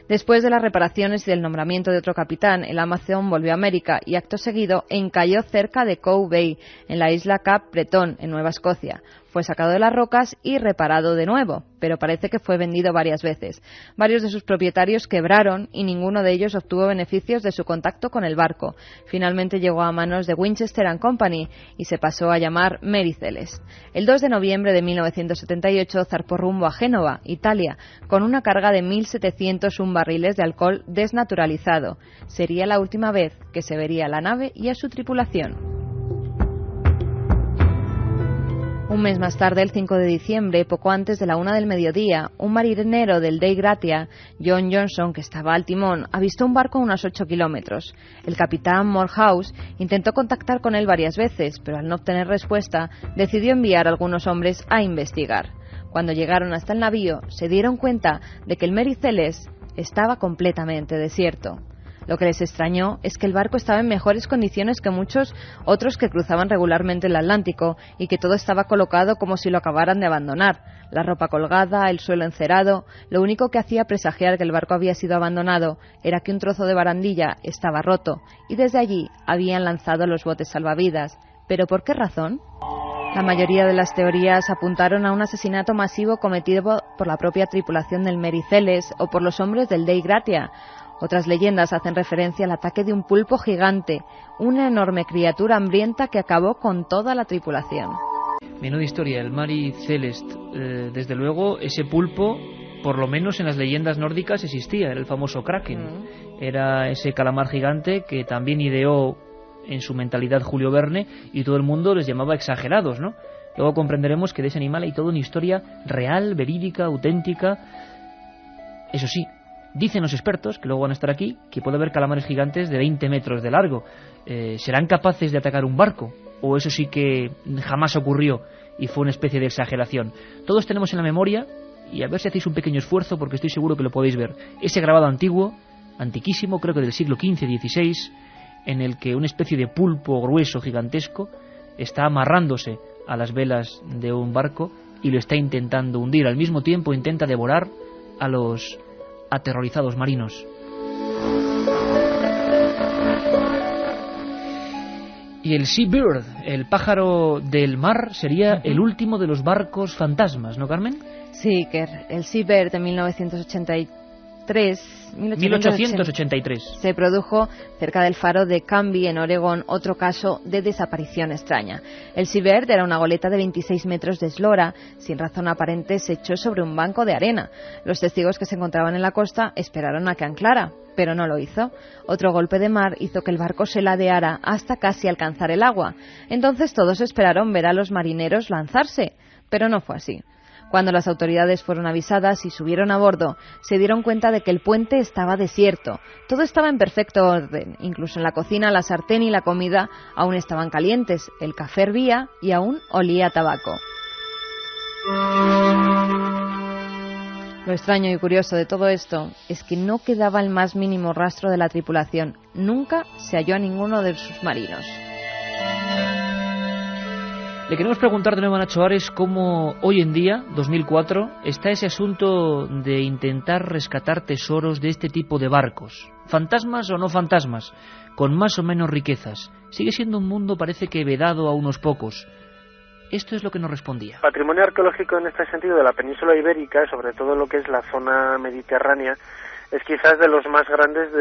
Después de las reparaciones y del nombramiento de otro capitán, el Amazon volvió a América y acto seguido encalló cerca de Cove Bay, en la isla Cap Breton, en Nueva Escocia. Fue sacado de las rocas y reparado de nuevo, pero parece que fue vendido varias veces. Varios de sus propietarios quebraron y ninguno de ellos obtuvo beneficios de su contacto con el barco. Finalmente llegó a manos de Winchester & Company y se pasó a llamar Mary Celeste. El 2 de noviembre de 1978 zarpó rumbo a Génova, Italia, con una carga de 1.701 barriles de alcohol desnaturalizado. Sería la última vez que se vería a la nave y a su tripulación. Un mes más tarde, el 5 de diciembre, poco antes de la 1 del mediodía, un marinero del Dei Gratia, John Johnson, que estaba al timón, avistó un barco a unos 8 kilómetros. El capitán Morehouse intentó contactar con él varias veces, pero al no obtener respuesta, decidió enviar a algunos hombres a investigar. Cuando llegaron hasta el navío, se dieron cuenta de que el Mary Celeste estaba completamente desierto. Lo que les extrañó es que el barco estaba en mejores condiciones que muchos otros que cruzaban regularmente el Atlántico y que todo estaba colocado como si lo acabaran de abandonar. La ropa colgada, el suelo encerado. Lo único que hacía presagiar que el barco había sido abandonado era que un trozo de barandilla estaba roto y desde allí habían lanzado los botes salvavidas, ¿Pero por qué razón? La mayoría de las teorías apuntaron a un asesinato masivo cometido por la propia tripulación del Mericeles o por los hombres del Dei Gratia. Otras leyendas hacen referencia al ataque de un pulpo gigante, una enorme criatura hambrienta que acabó con toda la tripulación. Menuda historia, el Mari Celest. Desde luego, ese pulpo, por lo menos en las leyendas nórdicas, existía, era el famoso Kraken. Era ese calamar gigante que también ideó en su mentalidad Julio Verne, y todo el mundo les llamaba exagerados, ¿no? Luego comprenderemos que de ese animal hay toda una historia real, verídica, auténtica. Eso sí, dicen los expertos, que luego van a estar aquí, que puede haber calamares gigantes de 20 metros de largo. ¿Serán capaces de atacar un barco? ¿O eso sí que jamás ocurrió y fue una especie de exageración? Todos tenemos en la memoria, y a ver si hacéis un pequeño esfuerzo, porque estoy seguro que lo podéis ver, ese grabado antiguo, antiquísimo, creo que del siglo XV-XVI, en el que una especie de pulpo grueso, gigantesco, está amarrándose a las velas de un barco y lo está intentando hundir. Al mismo tiempo intenta devorar a los aterrorizados marinos. Y el Seabird, el pájaro del mar, sería el último de los barcos fantasmas, ¿no, Carmen? Sí, Iker, el Seabird de 1883 se produjo cerca del faro de Canby, en Oregón, otro caso de desaparición extraña. El Seabird era una goleta de 26 metros de eslora, sin razón aparente se echó sobre un banco de arena. Los testigos que se encontraban en la costa esperaron a que anclara, pero no lo hizo. Otro golpe de mar hizo que el barco se ladeara hasta casi alcanzar el agua. Entonces todos esperaron ver a los marineros lanzarse, pero no fue así. Cuando las autoridades fueron avisadas y subieron a bordo, se dieron cuenta de que el puente estaba desierto. Todo estaba en perfecto orden. Incluso en la cocina, la sartén y la comida aún estaban calientes. El café hervía y aún olía a tabaco. Lo extraño y curioso de todo esto es que no quedaba el más mínimo rastro de la tripulación. Nunca se halló a ninguno de sus marinos. Le queremos preguntar de nuevo a Nacho Ares cómo hoy en día, 2004, está ese asunto de intentar rescatar tesoros de este tipo de barcos. Fantasmas o no fantasmas, con más o menos riquezas. Sigue siendo un mundo, parece que vedado a unos pocos. Esto es lo que nos respondía. Patrimonio arqueológico en este sentido de la península ibérica, sobre todo lo que es la zona mediterránea, es quizás de los más grandes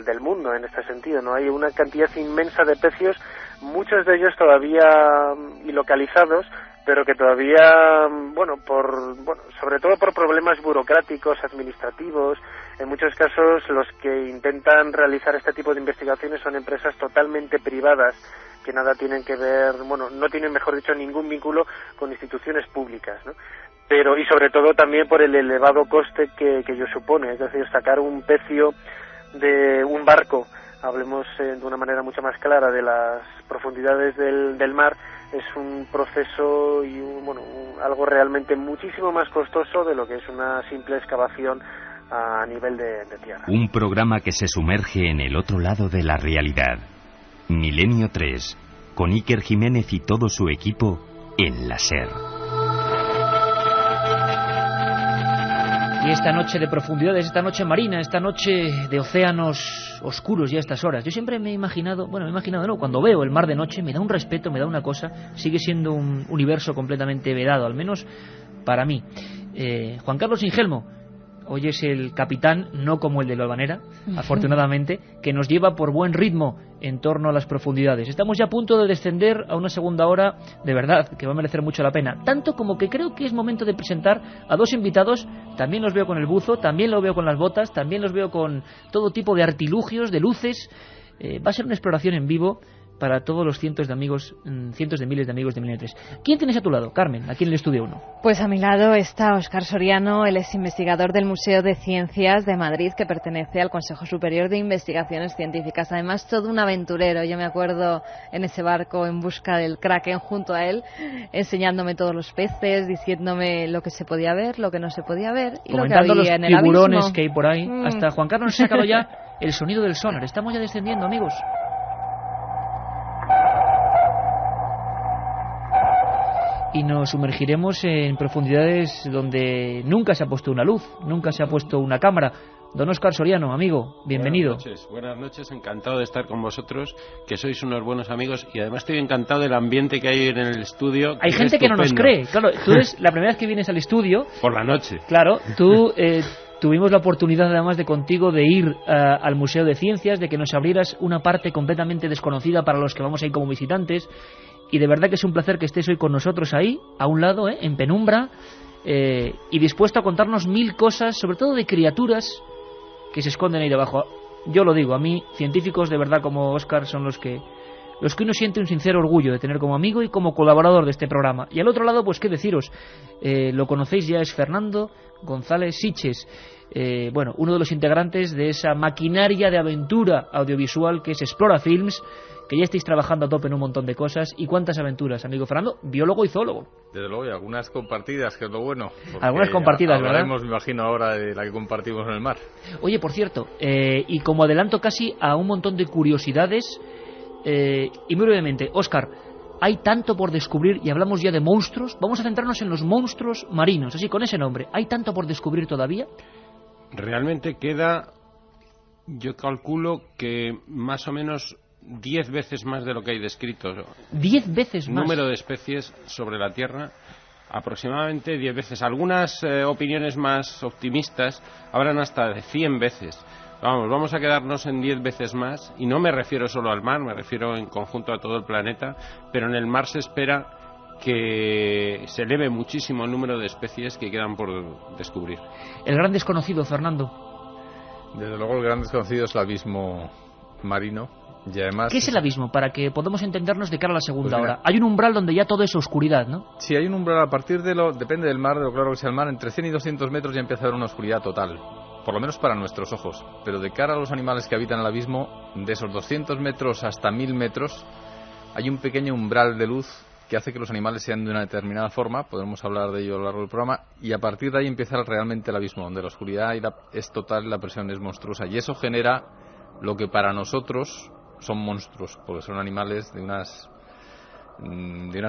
del mundo en este sentido, ¿no? Hay una cantidad inmensa de pecios, muchos de ellos todavía ilocalizados, pero que todavía, sobre todo por problemas burocráticos, administrativos, en muchos casos los que intentan realizar este tipo de investigaciones son empresas totalmente privadas, que nada tienen que ver, no tienen, mejor dicho, ningún vínculo con instituciones públicas, ¿no? Pero, y sobre todo también por el elevado coste que ello supone, es decir, sacar un pecio de un barco, hablemos de una manera mucho más clara de las profundidades del mar, es un proceso y algo realmente muchísimo más costoso de lo que es una simple excavación a nivel de tierra. Un programa que se sumerge en el otro lado de la realidad. Milenio 3, con Iker Jiménez y todo su equipo en la SER. Y esta noche de profundidades, esta noche marina, esta noche de océanos oscuros ya a estas horas. Yo siempre me he imaginado, cuando veo el mar de noche me da un respeto, me da una cosa, sigue siendo un universo completamente vedado, al menos para mí. Juan Carlos Ingelmo, hoy es el capitán, no como el de la Valvanera, afortunadamente, que nos lleva por buen ritmo en torno a las profundidades. Estamos ya a punto de descender a una segunda hora, de verdad, que va a merecer mucho la pena. Tanto como que creo que es momento de presentar a dos invitados. También los veo con el buzo, también los veo con las botas, también los veo con todo tipo de artilugios, de luces. Va a ser una exploración en vivo para todos los cientos de miles de amigos de Milenio 3. ¿Quién tienes a tu lado, Carmen, aquí en el Estudio 1? Pues a mi lado está Óscar Soriano, él es investigador del Museo de Ciencias de Madrid, que pertenece al Consejo Superior de Investigaciones Científicas. Además, todo un aventurero. Yo me acuerdo en ese barco en busca del Kraken junto a él, enseñándome todos los peces, diciéndome lo que se podía ver, lo que no se podía ver y comentando lo que había en el abismo. Los tiburones que hay por ahí. Hasta Juan Carlos nos ha sacado ya el sonido del sonar. Estamos ya descendiendo, amigos. Y nos sumergiremos en profundidades donde nunca se ha puesto una luz, nunca se ha puesto una cámara. Don Óscar Soriano, amigo, bienvenido. Buenas noches, encantado de estar con vosotros, que sois unos buenos amigos, y además estoy encantado del ambiente que hay en el estudio. Hay gente que no nos cree, claro, tú eres la primera vez que vienes al estudio. Por la noche. Claro, tú... Tuvimos la oportunidad, además de contigo, de ir al Museo de Ciencias, de que nos abrieras una parte completamente desconocida para los que vamos ahí como visitantes. Y de verdad que es un placer que estés hoy con nosotros ahí, a un lado, en penumbra, y dispuesto a contarnos 1000 cosas, sobre todo de criaturas que se esconden ahí debajo. Yo lo digo, a mí, científicos de verdad como Óscar son los que uno siente un sincero orgullo de tener como amigo y como colaborador de este programa. Y al otro lado, pues qué deciros, lo conocéis ya, es Fernando González Siches, uno de los integrantes de esa maquinaria de aventura audiovisual que es Explora Films, que ya estáis trabajando a tope en un montón de cosas. ¿Y cuántas aventuras, amigo Fernando? Biólogo y zoólogo. Desde luego, y algunas compartidas, que es lo bueno. Algunas compartidas, ¿verdad? Hablaremos, me imagino, ahora de la que compartimos en el mar. Oye, por cierto, y como adelanto casi a un montón de curiosidades, y muy brevemente, Óscar, hay tanto por descubrir y hablamos ya de monstruos. Vamos a centrarnos en los monstruos marinos, así con ese nombre. ¿Hay tanto por descubrir todavía? Realmente queda, yo calculo que más o menos 10 veces más de lo que hay descrito. 10 veces más. Número de especies sobre la Tierra, aproximadamente 10 veces. Algunas opiniones más optimistas hablan hasta de 100 veces. Vamos a quedarnos en 10 veces más, y no me refiero solo al mar, me refiero en conjunto a todo el planeta, pero en el mar se espera que se eleve muchísimo el número de especies que quedan por descubrir. El gran desconocido, Fernando. Desde luego el gran desconocido es el abismo marino, y además... ¿Qué es el abismo? Para que podamos entendernos de cara a la segunda hora. Hay un umbral donde ya todo es oscuridad, ¿no? Sí, hay un umbral a partir de depende del mar, de lo claro que sea el mar, entre 100 y 200 metros ya empieza a haber una oscuridad total. Por lo menos para nuestros ojos, pero de cara a los animales que habitan el abismo, de esos 200 metros hasta 1000 metros, hay un pequeño umbral de luz que hace que los animales sean de una determinada forma, podremos hablar de ello a lo largo del programa, y a partir de ahí empieza realmente el abismo, donde la oscuridad es total y la presión es monstruosa, y eso genera lo que para nosotros son monstruos, porque son animales de unas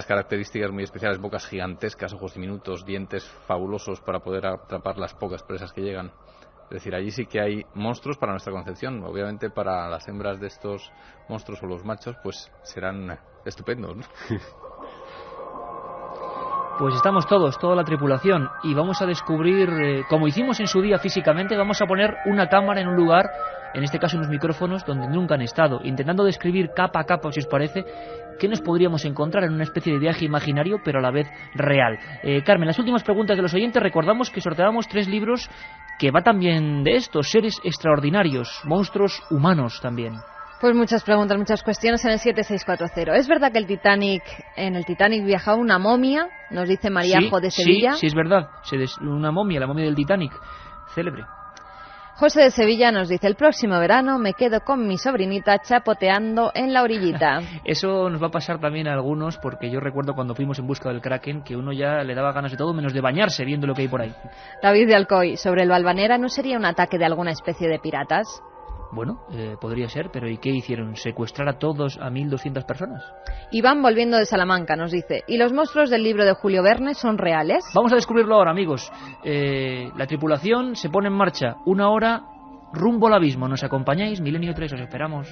características muy especiales, bocas gigantescas, ojos diminutos, dientes fabulosos para poder atrapar las pocas presas que llegan. Es decir, allí sí que hay monstruos para nuestra concepción. Obviamente para las hembras de estos monstruos o los machos, pues serán estupendos, ¿no? Pues estamos toda la tripulación, y vamos a descubrir, como hicimos en su día físicamente, vamos a poner una cámara en un lugar, en este caso unos micrófonos, donde nunca han estado, intentando describir capa a capa, si os parece, qué nos podríamos encontrar en una especie de viaje imaginario, pero a la vez real. Carmen, las últimas preguntas de los oyentes. Recordamos que sorteábamos 3 libros que va también de estos, seres extraordinarios, monstruos humanos también. Pues muchas preguntas, muchas cuestiones en el 7640. ¿Es verdad que en el Titanic viajaba una momia? Nos dice Maríajo de Sevilla. Sí, es verdad. Una momia, la momia del Titanic. Célebre. José de Sevilla nos dice: el próximo verano me quedo con mi sobrinita chapoteando en la orillita. Eso nos va a pasar también a algunos, porque yo recuerdo cuando fuimos en busca del Kraken que uno ya le daba ganas de todo menos de bañarse viendo lo que hay por ahí. David de Alcoy, sobre el Valvanera, ¿no sería un ataque de alguna especie de piratas? Bueno, podría ser, pero ¿y qué hicieron? ¿Secuestrar a todos, a 1.200 personas? Iván, volviendo de Salamanca, nos dice: ¿y los monstruos del libro de Julio Verne son reales? Vamos a descubrirlo ahora, amigos. La tripulación se pone en marcha. 1 hora rumbo al abismo. ¿Nos acompañáis? Milenio 3, os esperamos.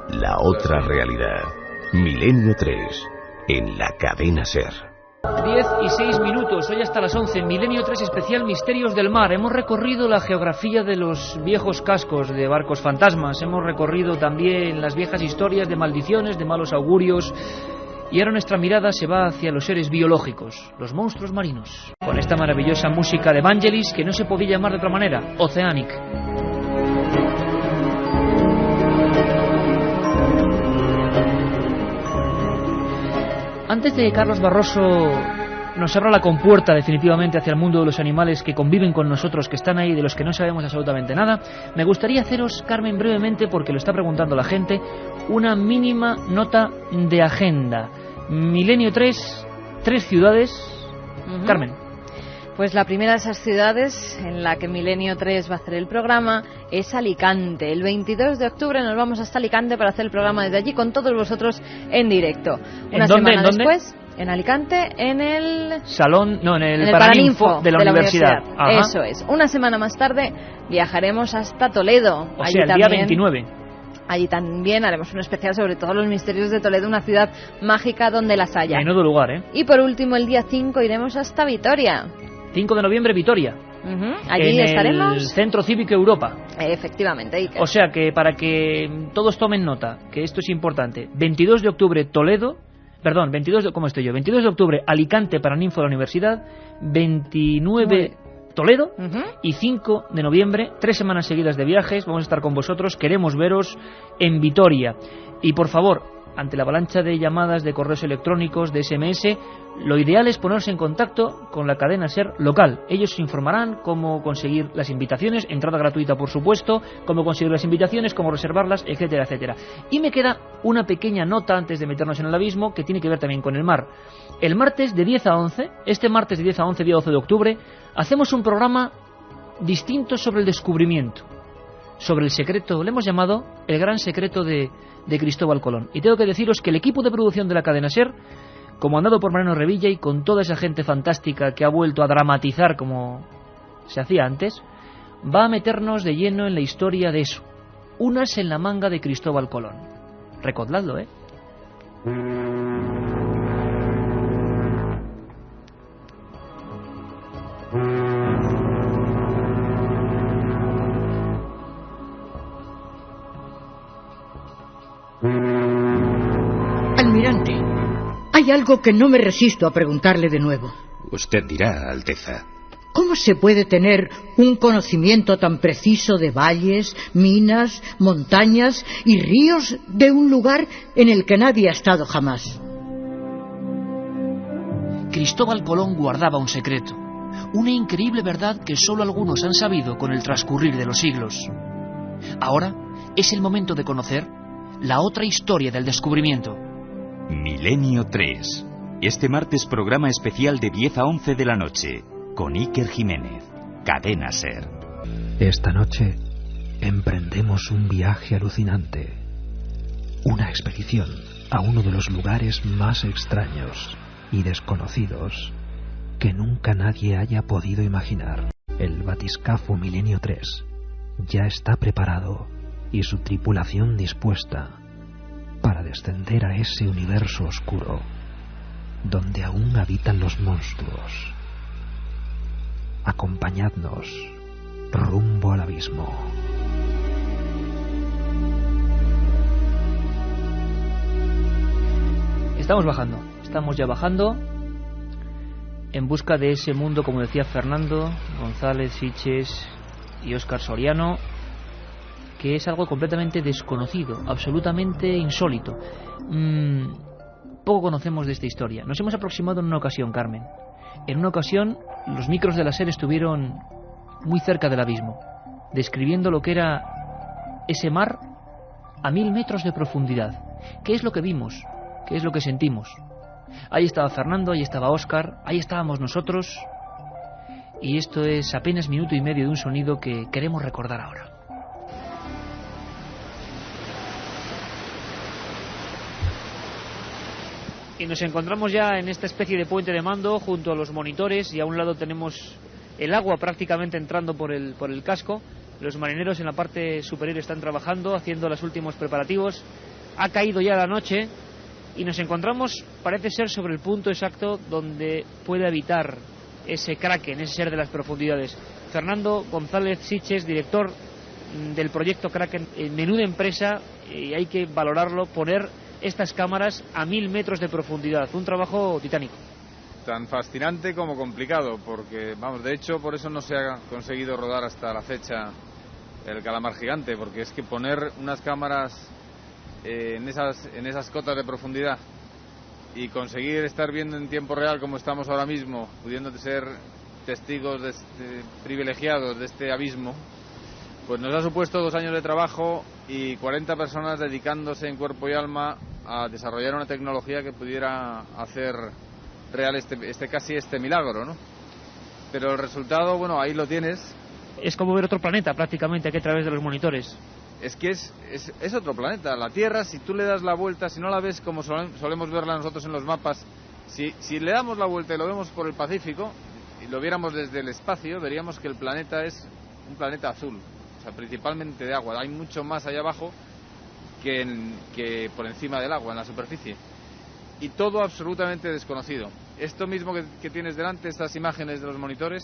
La otra realidad. Milenio 3, en la cadena SER. 10 y 6 minutos, hoy hasta las 11, Milenio 3 especial Misterios del Mar. Hemos recorrido la geografía de los viejos cascos de barcos fantasmas, hemos recorrido también las viejas historias de maldiciones, de malos augurios, y ahora nuestra mirada se va hacia los seres biológicos, los monstruos marinos, con esta maravillosa música de Vangelis, que no se podía llamar de otra manera, Oceanic. Antes de que Carlos Barroso nos abra la compuerta definitivamente hacia el mundo de los animales que conviven con nosotros, que están ahí, de los que no sabemos absolutamente nada, me gustaría haceros, Carmen, brevemente, porque lo está preguntando la gente, una mínima nota de agenda. Milenio 3, 3 ciudades. Carmen. Pues la primera de esas ciudades en la que Milenio 3 va a hacer el programa es Alicante. El 22 de octubre nos vamos hasta Alicante para hacer el programa desde allí con todos vosotros en directo. Una semana después, En Alicante, en el... Salón, no, en el Paraninfo de la Universidad. Ajá. Eso es. Una semana más tarde viajaremos hasta Toledo. O sea, el día 29. Allí también haremos un especial sobre todos los misterios de Toledo, una ciudad mágica donde las haya. Menudo lugar, ¿eh? Y por último, el día 5 iremos hasta Vitoria. 5 de noviembre, Vitoria. Allí estaremos. En el Centro Cívico Europa. Efectivamente. Iker. O sea que para que todos tomen nota, que esto es importante. 22 de octubre, Toledo. Perdón, 22 de octubre, Alicante, Paraninfo de la Universidad. 29... Toledo, y 5 de noviembre, 3 semanas seguidas de viajes, vamos a estar con vosotros, queremos veros en Vitoria. Y por favor, ante la avalancha de llamadas, de correos electrónicos, de SMS, lo ideal es ponerse en contacto con la cadena SER local. Ellos os informarán cómo conseguir las invitaciones, entrada gratuita por supuesto, cómo conseguir las invitaciones, cómo reservarlas, etcétera, etcétera. Y me queda una pequeña nota antes de meternos en el abismo que tiene que ver también con el mar. El martes de 10 a 11, este martes de 10 a 11, día 12 de octubre, hacemos un programa distinto sobre el descubrimiento, sobre el secreto, le hemos llamado el gran secreto de Cristóbal Colón. Y tengo que deciros que el equipo de producción de la cadena SER, comandado por Mariano Revilla y con toda esa gente fantástica que ha vuelto a dramatizar como se hacía antes, va a meternos de lleno en la historia de eso, un as en la manga de Cristóbal Colón. Recordadlo, ¿eh? Almirante, hay algo que no me resisto a preguntarle de nuevo. Usted dirá, Alteza. ¿Cómo se puede tener un conocimiento tan preciso de valles, minas, montañas y ríos de un lugar en el que nadie ha estado jamás? Cristóbal Colón guardaba un secreto, una increíble verdad que solo algunos han sabido con el transcurrir de los siglos. Ahora es el momento de conocer la otra historia del descubrimiento. Milenio 3. Este martes programa especial de 10 a 11 de la noche, con Iker Jiménez, Cadena SER. Esta noche emprendemos un viaje alucinante. Una expedición a uno de los lugares más extraños y desconocidos que nunca nadie haya podido imaginar. El batiscafo Milenio 3 ya está preparado y su tripulación dispuesta para descender a ese universo oscuro donde aún habitan los monstruos. Acompañadnos rumbo al abismo. Estamos ya bajando en busca de ese mundo, como decía Fernando González Siches y Óscar Soriano, que es algo completamente desconocido, absolutamente insólito. Poco conocemos de esta historia. Nos hemos aproximado en una ocasión, Carmen. En una ocasión, los micros de la SER estuvieron muy cerca del abismo, describiendo lo que era ese mar a 1000 metros de profundidad. ¿Qué es lo que vimos? ¿Qué es lo que sentimos? Ahí estaba Fernando, ahí estaba Óscar, ahí estábamos nosotros. Y esto es apenas minuto y medio de un sonido que queremos recordar ahora. Y nos encontramos ya en esta especie de puente de mando junto a los monitores, y a un lado tenemos el agua prácticamente entrando por el casco. Los marineros en la parte superior están trabajando, haciendo los últimos preparativos. Ha caído ya la noche y nos encontramos, parece ser, sobre el punto exacto donde puede habitar ese kraken, ese ser de las profundidades. Fernando González Siches, director del proyecto Kraken, menuda empresa, y hay que valorarlo, poner estas cámaras a 1000 metros de profundidad, un trabajo titánico. Tan fascinante como complicado, porque, vamos, de hecho, por eso no se ha conseguido rodar hasta la fecha el calamar gigante, porque es que poner unas cámaras en esas cotas de profundidad y conseguir estar viendo en tiempo real como estamos ahora mismo, pudiendo ser testigos privilegiados de este abismo, pues nos ha supuesto 2 años de trabajo y 40 personas dedicándose en cuerpo y alma a desarrollar una tecnología que pudiera hacer real este milagro, ¿no? Pero el resultado, bueno, ahí lo tienes. Es como ver otro planeta prácticamente aquí a través de los monitores. Es que es otro planeta. La Tierra, si tú le das la vuelta, si no la ves como solemos verla nosotros en los mapas, Si le damos la vuelta y lo vemos por el Pacífico, y lo viéramos desde el espacio, veríamos que el planeta es un planeta azul, o sea, principalmente de agua. Hay mucho más allá abajo que por encima del agua, en la superficie. Y todo absolutamente desconocido. Esto mismo que tienes delante, estas imágenes de los monitores,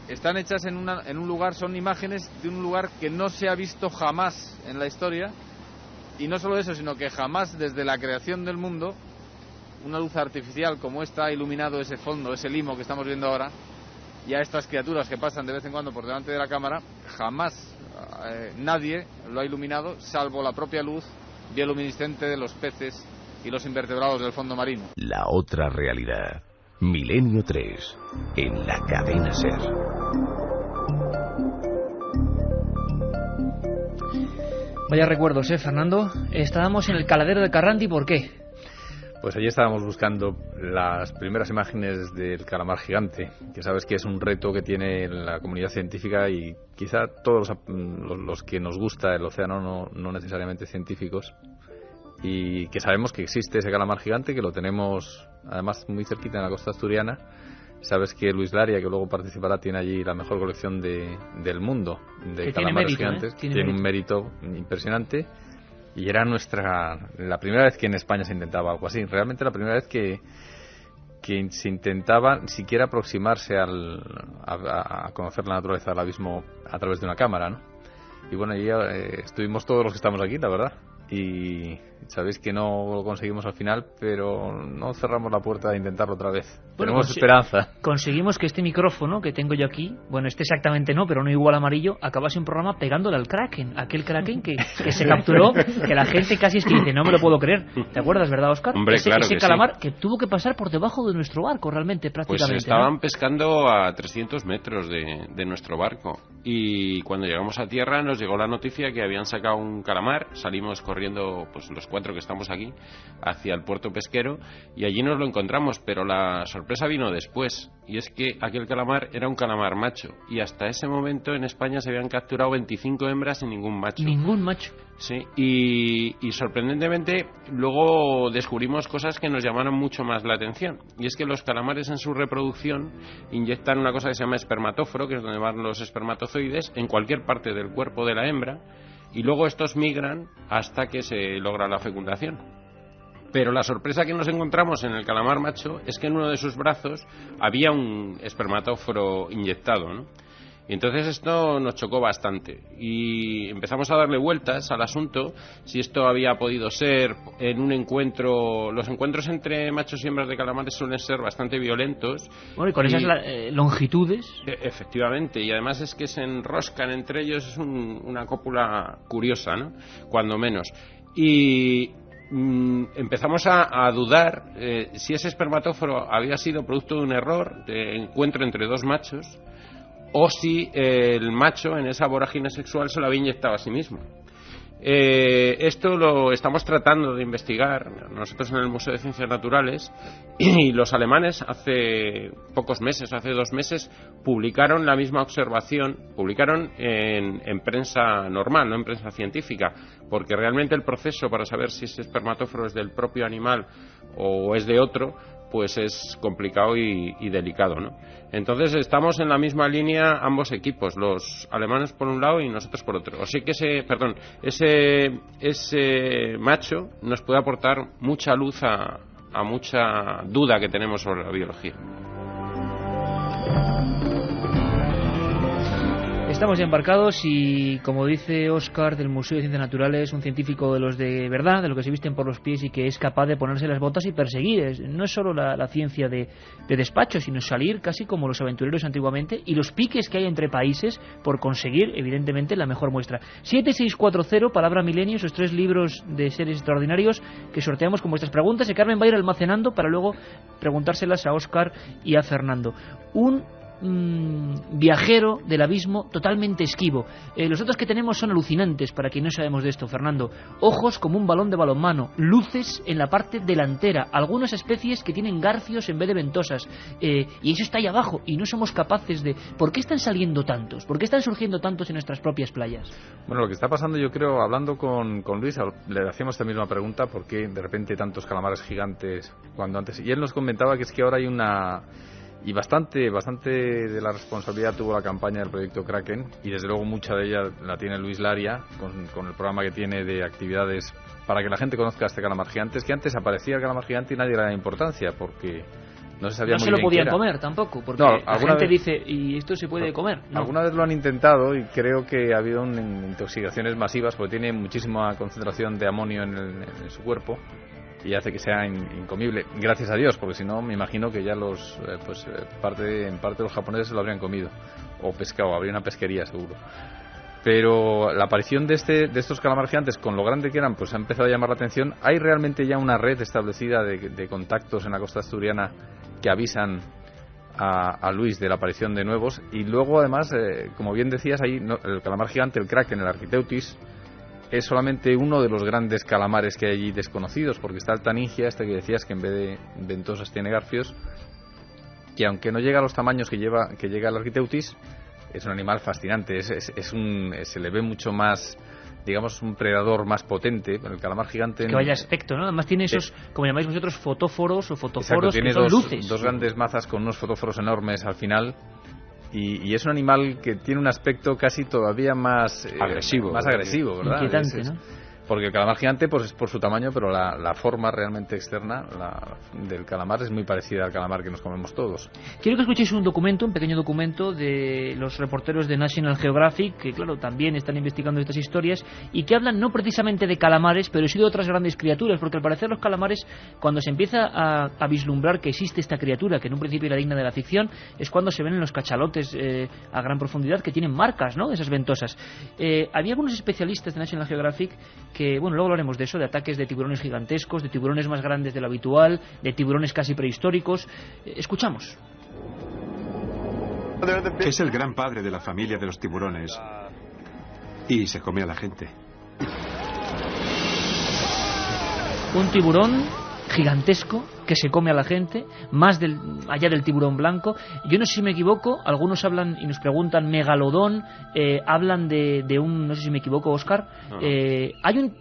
están hechas en un lugar, son imágenes de un lugar que no se ha visto jamás en la historia. Y no solo eso, sino que jamás desde la creación del mundo una luz artificial como esta ha iluminado ese fondo, ese limo que estamos viendo ahora, y a estas criaturas que pasan de vez en cuando por delante de la cámara, jamás nadie lo ha iluminado, salvo la propia luz bioluminiscente de los peces y los invertebrados del fondo marino. La otra realidad. Milenio 3, en la cadena SER. Vaya recuerdos, Fernando. Estábamos en el caladero de Carrandi, ¿por qué? Pues allí estábamos buscando las primeras imágenes del calamar gigante, que sabes que es un reto que tiene la comunidad científica y quizá todos los que nos gusta el océano, no necesariamente científicos, y que sabemos que existe ese calamar gigante, que lo tenemos además muy cerquita en la costa asturiana. Sabes que Luis Laria, que luego participará, tiene allí la mejor colección del mundo de calamares gigantes. Tiene un mérito impresionante. Y era la primera vez que en España se intentaba algo así. Realmente la primera vez que se intentaba siquiera aproximarse a conocer la naturaleza del abismo a través de una cámara, ¿no? Y bueno, ahí estuvimos todos los que estamos aquí, la verdad. Y sabéis que no lo conseguimos al final, pero no cerramos la puerta de intentarlo otra vez. Bueno, tenemos esperanza. Conseguimos que este micrófono que tengo yo aquí, bueno, este exactamente no, pero no igual amarillo, acabase un programa pegándole al Kraken, aquel Kraken que se capturó, que la gente casi es que dice, no me lo puedo creer. ¿Te acuerdas, verdad, Óscar? Hombre, claro ese que calamar sí. Que tuvo que pasar por debajo de nuestro barco, realmente, prácticamente. Pues estaban pescando a 300 metros de nuestro barco. Y cuando llegamos a tierra nos llegó la noticia que habían sacado un calamar. Salimos corriendo, pues los 4 que estamos aquí, hacia el puerto pesquero, y allí nos lo encontramos, pero la sorpresa vino después, y es que aquel calamar era un calamar macho, y hasta ese momento en España se habían capturado 25 hembras y ningún macho. Ningún macho. Sí, y sorprendentemente luego descubrimos cosas que nos llamaron mucho más la atención, y es que los calamares en su reproducción inyectan una cosa que se llama espermatóforo, que es donde van los espermatozoides, en cualquier parte del cuerpo de la hembra, y luego estos migran hasta que se logra la fecundación. Pero la sorpresa que nos encontramos en el calamar macho es que en uno de sus brazos había un espermatóforo inyectado, ¿no? Y entonces esto nos chocó bastante y empezamos a darle vueltas al asunto, si esto había podido ser en un encuentro. Los encuentros entre machos y hembras de calamares suelen ser bastante violentos. Bueno, y con esas longitudes. Efectivamente, y además es que se enroscan entre ellos, es una cópula curiosa, ¿no? Cuando menos. Y empezamos a dudar si ese espermatóforo había sido producto de un error de encuentro entre dos machos, o si el macho en esa vorágine sexual se lo había inyectado a sí mismo. Esto lo estamos tratando de investigar nosotros en el Museo de Ciencias Naturales, y los alemanes hace pocos meses, hace 2 meses, publicaron la misma observación, publicaron en prensa normal, no en prensa científica, porque realmente el proceso para saber si ese espermatóforo es del propio animal o es de otro, pues es complicado y delicado, ¿no? Entonces estamos en la misma línea ambos equipos, los alemanes por un lado y nosotros por otro. Así que ese macho nos puede aportar mucha luz a mucha duda que tenemos sobre la biología. Estamos ya embarcados y, como dice Óscar del Museo de Ciencias Naturales, un científico de los de verdad, de los que se visten por los pies y que es capaz de ponerse las botas y perseguir. No es solo la ciencia de despacho, sino salir casi como los aventureros antiguamente, y los piques que hay entre países por conseguir, evidentemente, la mejor muestra. 7640, palabra milenio, esos 3 libros de seres extraordinarios que sorteamos con vuestras preguntas, y Carmen va a ir almacenando para luego preguntárselas a Óscar y a Fernando. Un viajero del abismo totalmente esquivo. Los datos que tenemos son alucinantes para quien no sabemos de esto, Fernando. Ojos como un balón de balonmano, luces en la parte delantera, algunas especies que tienen garfios en vez de ventosas, y eso está ahí abajo y no somos capaces de... ¿Por qué están saliendo tantos? ¿Por qué están surgiendo tantos en nuestras propias playas? Bueno, lo que está pasando, yo creo, hablando con Luis, le hacíamos esta misma pregunta: ¿por qué de repente tantos calamares gigantes cuando antes? Y él nos comentaba que es que ahora hay una... Y bastante de la responsabilidad tuvo la campaña del proyecto Kraken, y desde luego mucha de ella la tiene Luis Laria con el programa que tiene de actividades para que la gente conozca a este calamar gigante. Es que antes aparecía el calamar gigante y nadie le daba importancia porque no se sabía muy bien. No se lo podían comer tampoco, porque la gente dice, ¿y esto se puede comer? No. Alguna vez lo han intentado y creo que ha habido intoxicaciones masivas porque tiene muchísima concentración de amonio en su cuerpo y hace que sea incomible, gracias a Dios, porque si no me imagino que ya en parte los japoneses se lo habrían comido o pescado, habría una pesquería seguro. Pero la aparición de estos calamares gigantes, con lo grande que eran, pues ha empezado a llamar la atención. Hay realmente ya una red establecida de contactos en la costa asturiana que avisan a Luis de la aparición de nuevos, y luego además, como bien decías, ahí el calamar gigante, el Kraken, el Architeuthis, es solamente uno de los grandes calamares que hay allí desconocidos, porque está el Taningia, que decías que en vez de ventosas tiene garfios, y aunque no llega a los tamaños que llega el Architeuthis, es un animal fascinante, se le ve mucho más, digamos, un predador más potente. El calamar gigante... Que vaya aspecto, ¿no? Además tiene esos, como llamáis vosotros, fotóforos o fotóforos. Exacto, tiene que son luces. Dos grandes mazas con unos fotóforos enormes al final. Y es un animal que tiene un aspecto casi todavía más agresivo, ¿verdad? Inquietante, ¿no? Porque el calamar gigante pues es por su tamaño, pero la forma realmente externa del calamar es muy parecida al calamar que nos comemos todos. Quiero que escuchéis un pequeño documento de los reporteros de National Geographic, que claro, también están investigando estas historias y que hablan no precisamente de calamares, pero sí de otras grandes criaturas, porque al parecer los calamares, cuando se empieza a vislumbrar que existe esta criatura, que en un principio era digna de la ficción, es cuando se ven en los cachalotes a gran profundidad que tienen marcas, ¿no?, de esas ventosas. Había algunos especialistas de National Geographic que, bueno, luego hablaremos de eso, de ataques de tiburones gigantescos, de tiburones más grandes de lo habitual, de tiburones casi prehistóricos. Escuchamos. Es el gran padre de la familia de los tiburones y se come a la gente. Un tiburón gigantesco que se come a la gente, allá del tiburón blanco. Yo no sé si me equivoco, algunos hablan y nos preguntan megalodón, hablan de un, no sé si me equivoco, Óscar, hay un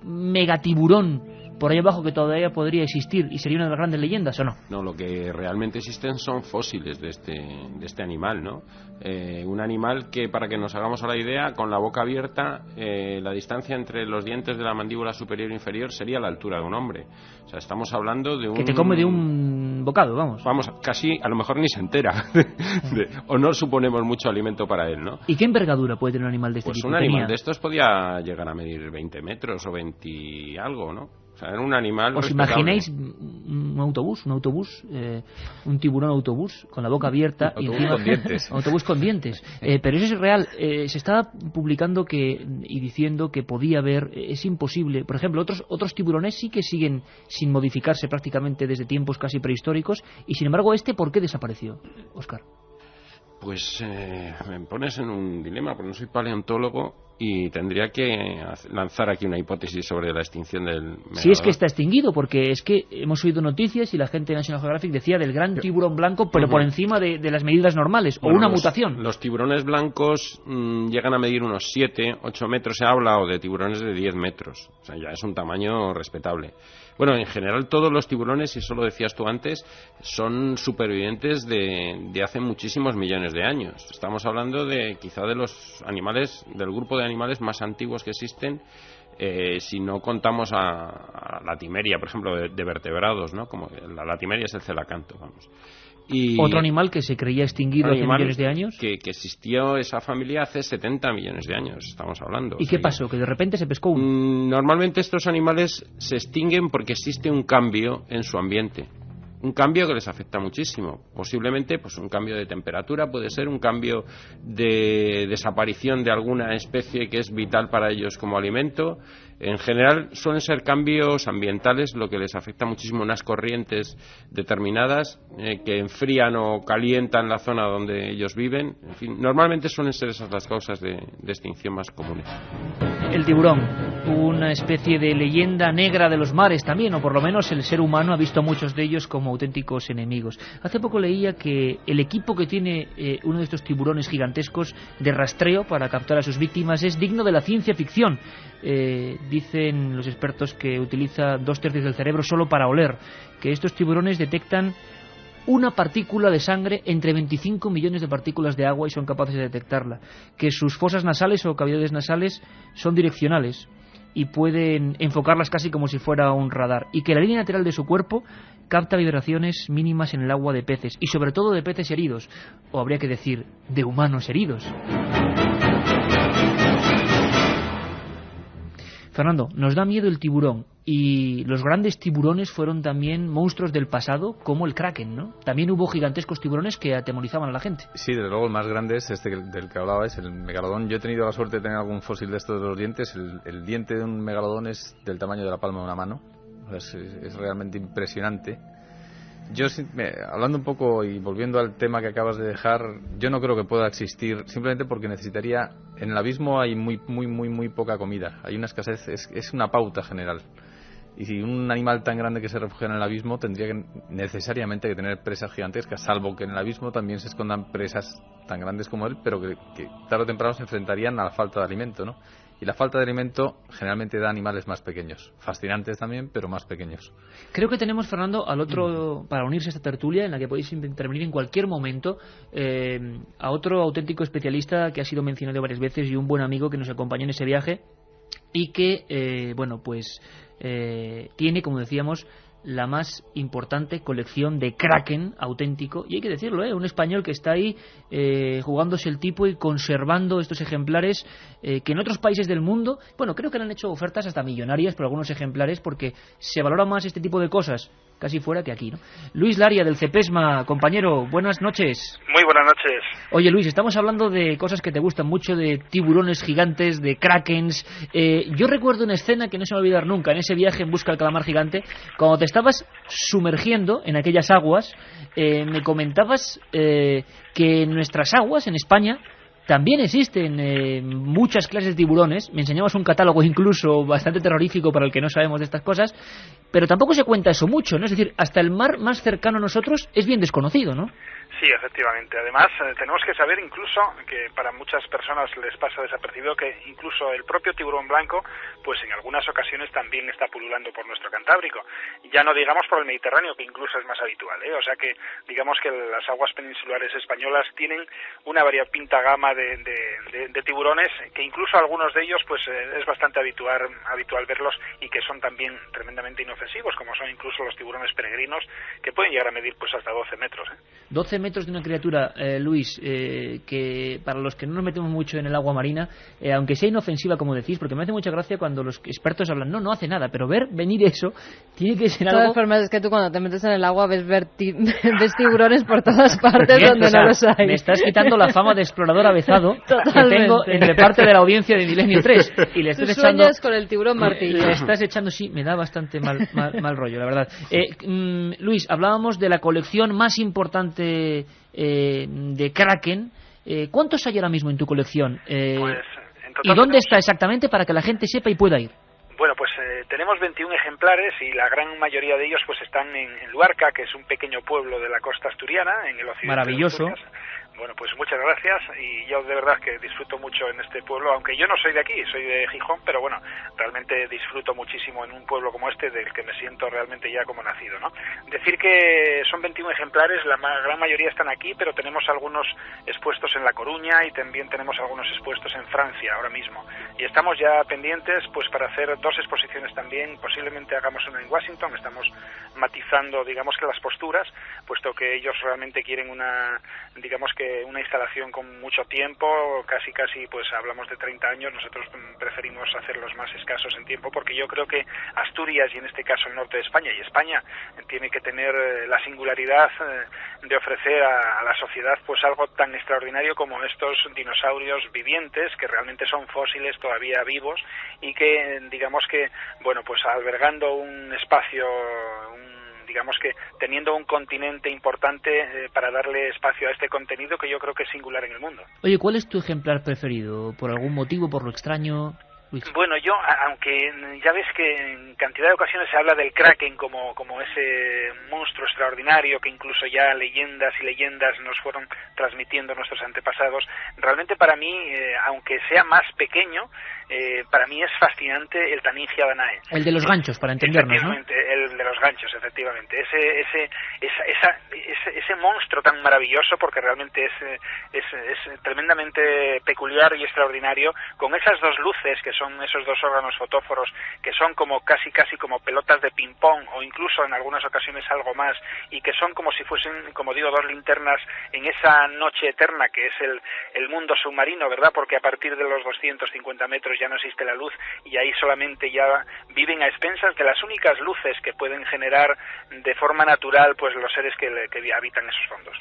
megatiburón por ahí abajo que todavía podría existir y sería una de las grandes leyendas, ¿o no? No, lo que realmente existen son fósiles de este animal, ¿no? Un animal que, para que nos hagamos a la idea, con la boca abierta, la distancia entre los dientes de la mandíbula superior e inferior sería la altura de un hombre. O sea, estamos hablando de un... Que te come de un bocado, vamos. Vamos, casi, a lo mejor ni se entera. O no suponemos mucho alimento para él, ¿no? ¿Y qué envergadura puede tener un animal de este tipo? Pues un animal de estos podía llegar a medir 20 metros o 20 y algo, ¿no? O sea, era un animal... ¿Os imagináis un autobús, un tiburón autobús con la boca abierta y encima con dientes? Autobús con dientes. Pero eso es real. Se está publicando y diciendo que podía haber, es imposible. Por ejemplo, otros tiburones sí que siguen sin modificarse prácticamente desde tiempos casi prehistóricos, y sin embargo ¿por qué desapareció, Óscar? Pues me pones en un dilema, porque no soy paleontólogo y tendría que lanzar aquí una hipótesis sobre la extinción del megalodón. Si es que está extinguido, porque es que hemos oído noticias y la gente de National Geographic decía del gran tiburón blanco, pero por encima de las medidas normales, o una mutación. Los tiburones blancos llegan a medir unos 7, 8 metros, se habla, o de tiburones de 10 metros. O sea, ya es un tamaño respetable. Bueno, en general todos los tiburones, y eso lo decías tú antes, son supervivientes de hace muchísimos millones de años. Estamos hablando de quizá de los animales, del grupo de animales más antiguos que existen, si no contamos a la latimeria, por ejemplo, de vertebrados, ¿no? Como la latimeria es el celacanto, vamos. Y otro animal que se creía extinguido hace millones de años. Que existió esa familia hace 70 millones de años, estamos hablando. ¿Y qué pasó? ¿Que de repente se pescó uno? Normalmente estos animales se extinguen porque existe un cambio en su ambiente. un cambio que les afecta muchísimo. Posiblemente pues un cambio de temperatura, puede ser un cambio de desaparición de alguna especie que es vital para ellos como alimento. En general suelen ser cambios ambientales lo que les afecta muchísimo, unas corrientes determinadas que enfrían o calientan la zona donde ellos viven. En fin, normalmente suelen ser esas las causas de extinción más comunes. El tiburón, una especie de leyenda negra de los mares también, o por lo menos el ser humano ha visto a muchos de ellos como auténticos enemigos. Hace poco leía que el equipo que tiene uno de estos tiburones gigantescos de rastreo para captar a sus víctimas es digno de la ciencia ficción. Dicen los expertos que utiliza 2/3 del cerebro solo para oler, que estos tiburones detectan una partícula de sangre entre 25 millones de partículas de agua y son capaces de detectarla, que sus fosas nasales o cavidades nasales son direccionales y pueden enfocarlas casi como si fuera un radar, y que la línea lateral de su cuerpo capta vibraciones mínimas en el agua de peces, y sobre todo de peces heridos, o habría que decir, de humanos heridos. Fernando, nos da miedo el tiburón, y los grandes tiburones fueron también monstruos del pasado, como el kraken, ¿no? También hubo gigantescos tiburones que atemorizaban a la gente. Sí, desde luego el más grande es este del que hablabais, el megalodón. Yo he tenido la suerte de tener algún fósil de estos de los dientes. El diente de un megalodón es del tamaño de la palma de una mano. Es realmente impresionante. Yo, hablando un poco y volviendo al tema que acabas de dejar, yo no creo que pueda existir, simplemente porque necesitaría, en el abismo hay muy poca comida, hay una escasez, es una pauta general. Y si un animal tan grande que se refugia en el abismo tendría que necesariamente que tener presas gigantescas, salvo que en el abismo también se escondan presas tan grandes como él, pero que tarde o temprano se enfrentarían a la falta de alimento, ¿no? Y la falta de alimento generalmente da animales más pequeños, fascinantes también, pero más pequeños. Creo que tenemos, Fernando, al otro, para unirse a esta tertulia, en la que podéis intervenir en cualquier momento, a otro auténtico especialista que ha sido mencionado varias veces y un buen amigo que nos acompañó en ese viaje y que, tiene, como decíamos, la más importante colección de kraken auténtico, y hay que decirlo, un español que está ahí jugándose el tipo y conservando estos ejemplares que en otros países del mundo, bueno, creo que le han hecho ofertas hasta millonarias por algunos ejemplares, porque se valora más este tipo de cosas casi fuera que aquí, ¿no? Luis Laria, del CEPESMA, compañero, buenas noches. Muy buenas noches. Oye, Luis, estamos hablando de cosas que te gustan mucho, de tiburones gigantes, de krakens. Yo recuerdo una escena que no se me va a olvidar nunca, en ese viaje en busca del calamar gigante, cuando te estabas sumergiendo en aquellas aguas, me comentabas que en nuestras aguas, en España, también existen muchas clases de tiburones. Me enseñabas un catálogo incluso bastante terrorífico para el que no sabemos de estas cosas, pero tampoco se cuenta eso mucho, ¿no? Es decir, hasta el mar más cercano a nosotros es bien desconocido, ¿no? Sí, efectivamente. Además, tenemos que saber incluso que para muchas personas les pasa desapercibido que incluso el propio tiburón blanco, pues en algunas ocasiones también está pululando por nuestro Cantábrico. Ya no digamos por el Mediterráneo, que incluso es más habitual, ¿eh? O sea que digamos que las aguas peninsulares españolas tienen una variopinta gama de tiburones, que incluso algunos de ellos pues es bastante habitual verlos, y que son también tremendamente inofensivos, como son incluso los tiburones peregrinos, que pueden llegar a medir pues hasta 12 metros. 12 metros de una criatura, Luis, que para los que no nos metemos mucho en el agua marina, aunque sea inofensiva, como decís, porque me hace mucha gracia cuando los expertos hablan, no hace nada, pero ver venir eso tiene que ser algo... De todas formas, es que tú cuando te metes en el agua ves tiburones por todas partes. Bien, donde no los hay. Me estás quitando la fama de explorador avezado que tengo entre parte de la audiencia de Milenio 3, y le estás echando... sueñas con el tiburón martillo. Le estás echando, sí, me da bastante mal rollo, la verdad. Luis, hablábamos de la colección más importante de kraken. ¿Cuántos hay ahora mismo en tu colección? ¿Y dónde está exactamente para que la gente sepa y pueda ir? Bueno, pues tenemos 21 ejemplares y la gran mayoría de ellos pues están en Luarca, que es un pequeño pueblo de la costa asturiana, en el occidente. Maravilloso. Bueno, pues muchas gracias, y yo de verdad que disfruto mucho en este pueblo, aunque yo no soy de aquí, soy de Gijón, pero bueno, realmente disfruto muchísimo en un pueblo como este, del que me siento realmente ya como nacido, ¿no? Decir que son 21 ejemplares, la gran mayoría están aquí, pero tenemos algunos expuestos en La Coruña y también tenemos algunos expuestos en Francia ahora mismo, y estamos ya pendientes pues para hacer 2 exposiciones también, posiblemente hagamos una en Washington. Estamos matizando, digamos que las posturas, puesto que ellos realmente quieren una, digamos que que una instalación con mucho tiempo, casi pues hablamos de 30 años, nosotros preferimos hacerlos más escasos en tiempo, porque yo creo que Asturias, y en este caso el norte de España, y España tiene que tener la singularidad de ofrecer a la sociedad pues algo tan extraordinario como estos dinosaurios vivientes, que realmente son fósiles todavía vivos, y que digamos que, bueno, pues albergando un espacio, digamos que teniendo un continente importante para darle espacio a este contenido que yo creo que es singular en el mundo. Oye, ¿cuál es tu ejemplar preferido? ¿Por algún motivo, por lo extraño? Bueno, yo, aunque ya ves que en cantidad de ocasiones se habla del Kraken como ese monstruo extraordinario que incluso ya leyendas y leyendas nos fueron transmitiendo nuestros antepasados, realmente para mí, aunque sea más pequeño, para mí es fascinante el Taningia danae. El de los ganchos, para entendernos, ¿no? El de los ganchos, efectivamente. Ese monstruo tan maravilloso, porque realmente es tremendamente peculiar y extraordinario, con esas dos luces que son esos dos órganos fotóforos, que son como casi como pelotas de ping-pong, o incluso en algunas ocasiones algo más, y que son como si fuesen, como digo, dos linternas en esa noche eterna que es el mundo submarino, ¿verdad? Porque a partir de los 250 metros ya no existe la luz, y ahí solamente ya viven a expensas de las únicas luces que pueden generar de forma natural pues los seres que habitan esos fondos.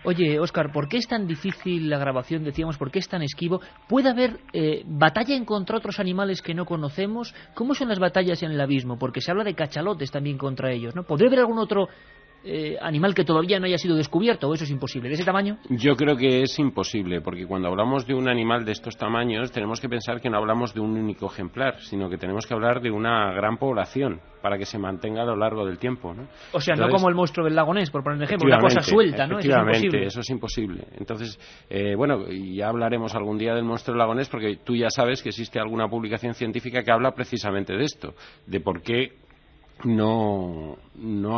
Oye, Óscar, ¿por qué es tan difícil la grabación? Decíamos, ¿por qué es tan esquivo? ¿Puede haber batalla en contra otros animales que no conocemos? ¿Cómo son las batallas en el abismo? Porque se habla de cachalotes también contra ellos, ¿no? ¿Podría haber algún otro animal que todavía no haya sido descubierto, o eso es imposible? ¿De ese tamaño? Yo creo que es imposible, porque cuando hablamos de un animal de estos tamaños tenemos que pensar que no hablamos de un único ejemplar, sino que tenemos que hablar de una gran población para que se mantenga a lo largo del tiempo, ¿no? O sea, no como el monstruo del lago Ness, por poner un ejemplo, una cosa suelta, ¿no? Eso es imposible. Entonces, bueno, ya hablaremos algún día del monstruo del lago Ness, porque tú ya sabes que existe alguna publicación científica que habla precisamente de esto, de por qué no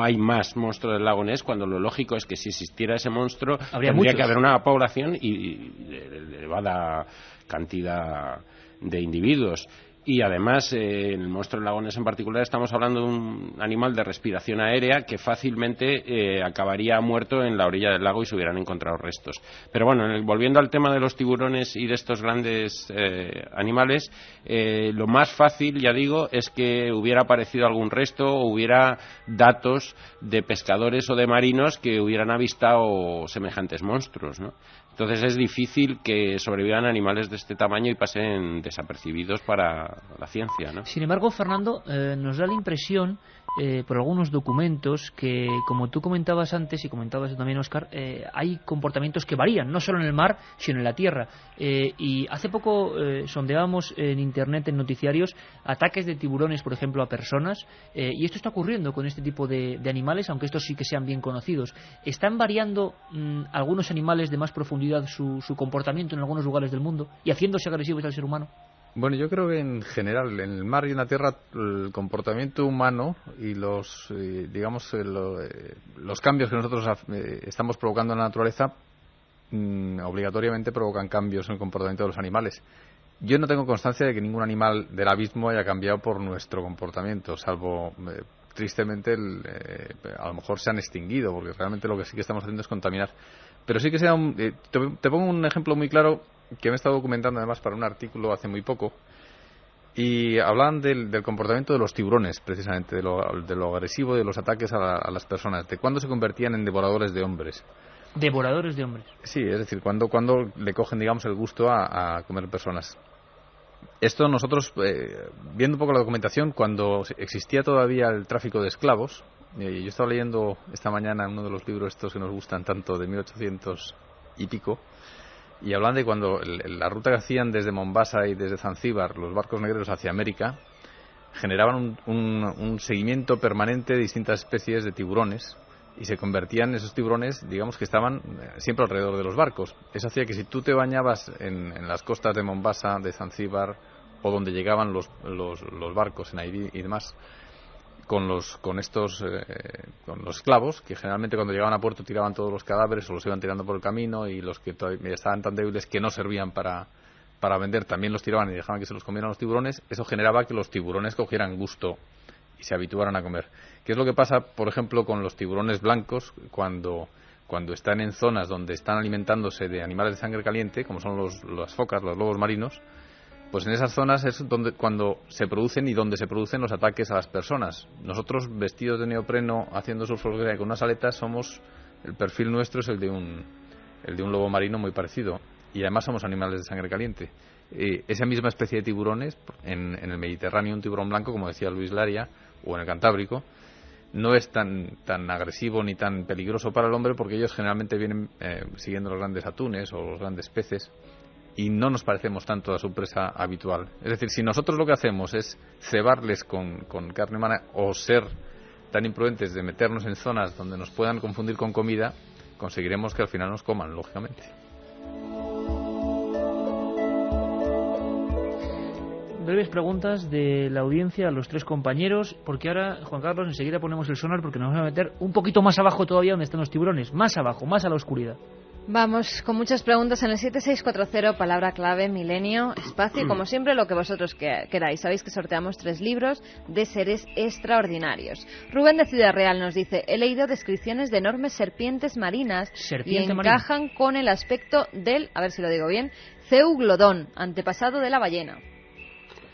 hay más monstruos del lago Ness, cuando lo lógico es que si existiera ese monstruo tendría que haber una población y elevada cantidad de individuos. Y además, en el monstruo del lago Ness en particular, estamos hablando de un animal de respiración aérea que fácilmente acabaría muerto en la orilla del lago y se hubieran encontrado restos. Pero bueno, volviendo al tema de los tiburones y de estos grandes animales, lo más fácil, ya digo, es que hubiera aparecido algún resto o hubiera datos de pescadores o de marinos que hubieran avistado semejantes monstruos, ¿no? Entonces es difícil que sobrevivan animales de este tamaño y pasen desapercibidos para la ciencia, ¿no? Sin embargo, Fernando, nos da la impresión, por algunos documentos, que, como tú comentabas antes y comentabas también, Óscar, hay comportamientos que varían, no solo en el mar, sino en la tierra. Y hace poco sondeábamos en Internet, en noticiarios, ataques de tiburones, por ejemplo, a personas, y esto está ocurriendo con este tipo de animales, aunque estos sí que sean bien conocidos. ¿Están variando algunos animales de más profundidad su comportamiento en algunos lugares del mundo y haciéndose agresivos al ser humano? Bueno, yo creo que en general, en el mar y en la tierra, el comportamiento humano y los cambios que nosotros estamos provocando en la naturaleza obligatoriamente provocan cambios en el comportamiento de los animales. Yo no tengo constancia de que ningún animal del abismo haya cambiado por nuestro comportamiento, salvo tristemente a lo mejor se han extinguido, porque realmente lo que sí que estamos haciendo es contaminar. Pero sí que te pongo un ejemplo muy claro que me he estado documentando además para un artículo hace muy poco, y hablan del comportamiento de los tiburones, precisamente, de lo agresivo de los ataques a las personas, de cuándo se convertían en devoradores de hombres. ¿Devoradores de hombres? Sí, es decir, cuando le cogen, digamos, el gusto a comer personas. Esto nosotros, viendo un poco la documentación, cuando existía todavía el tráfico de esclavos, yo estaba leyendo esta mañana uno de los libros estos que nos gustan tanto, de 1800 y pico, y hablan de cuando la ruta que hacían desde Mombasa y desde Zanzíbar los barcos negreros hacia América generaban un seguimiento permanente de distintas especies de tiburones, y se convertían esos tiburones, digamos, que estaban siempre alrededor de los barcos. Eso hacía que si tú te bañabas en las costas de Mombasa, de Zanzíbar, o donde llegaban los barcos en Haití y demás, con los esclavos, que generalmente cuando llegaban a puerto tiraban todos los cadáveres o los iban tirando por el camino, y los que todavía estaban tan débiles que no servían para vender también los tiraban y dejaban que se los comieran los tiburones. Eso generaba que los tiburones cogieran gusto y se habituaran a comer. ¿Qué es lo que pasa, por ejemplo, con los tiburones blancos cuando cuando están en zonas donde están alimentándose de animales de sangre caliente, como son las focas, los lobos marinos, pues en esas zonas es cuando se producen y donde se producen los ataques a las personas. Nosotros, vestidos de neopreno, haciendo surf con unas aletas, el perfil nuestro es el de un lobo marino muy parecido, y además somos animales de sangre caliente. Esa misma especie de tiburones, en el Mediterráneo, un tiburón blanco, como decía Luis Laria, o en el Cantábrico, no es tan agresivo ni tan peligroso para el hombre, porque ellos generalmente vienen siguiendo los grandes atunes o los grandes peces, y no nos parecemos tanto a su presa habitual. Es decir, si nosotros lo que hacemos es cebarles con carne humana o ser tan imprudentes de meternos en zonas donde nos puedan confundir con comida, conseguiremos que al final nos coman, lógicamente. Breves preguntas de la audiencia a los tres compañeros, porque ahora, Juan Carlos, enseguida ponemos el sonar porque nos vamos a meter un poquito más abajo todavía donde están los tiburones, más abajo, más a la oscuridad. Vamos con muchas preguntas en el 7640, palabra clave, milenio, espacio, y como siempre lo que vosotros queráis. Sabéis que sorteamos 3 libros de seres extraordinarios. Rubén de Ciudad Real nos dice: he leído descripciones de enormes serpientes marinas y encajan con el aspecto del, a ver si lo digo bien, Zeuglodón, antepasado de la ballena.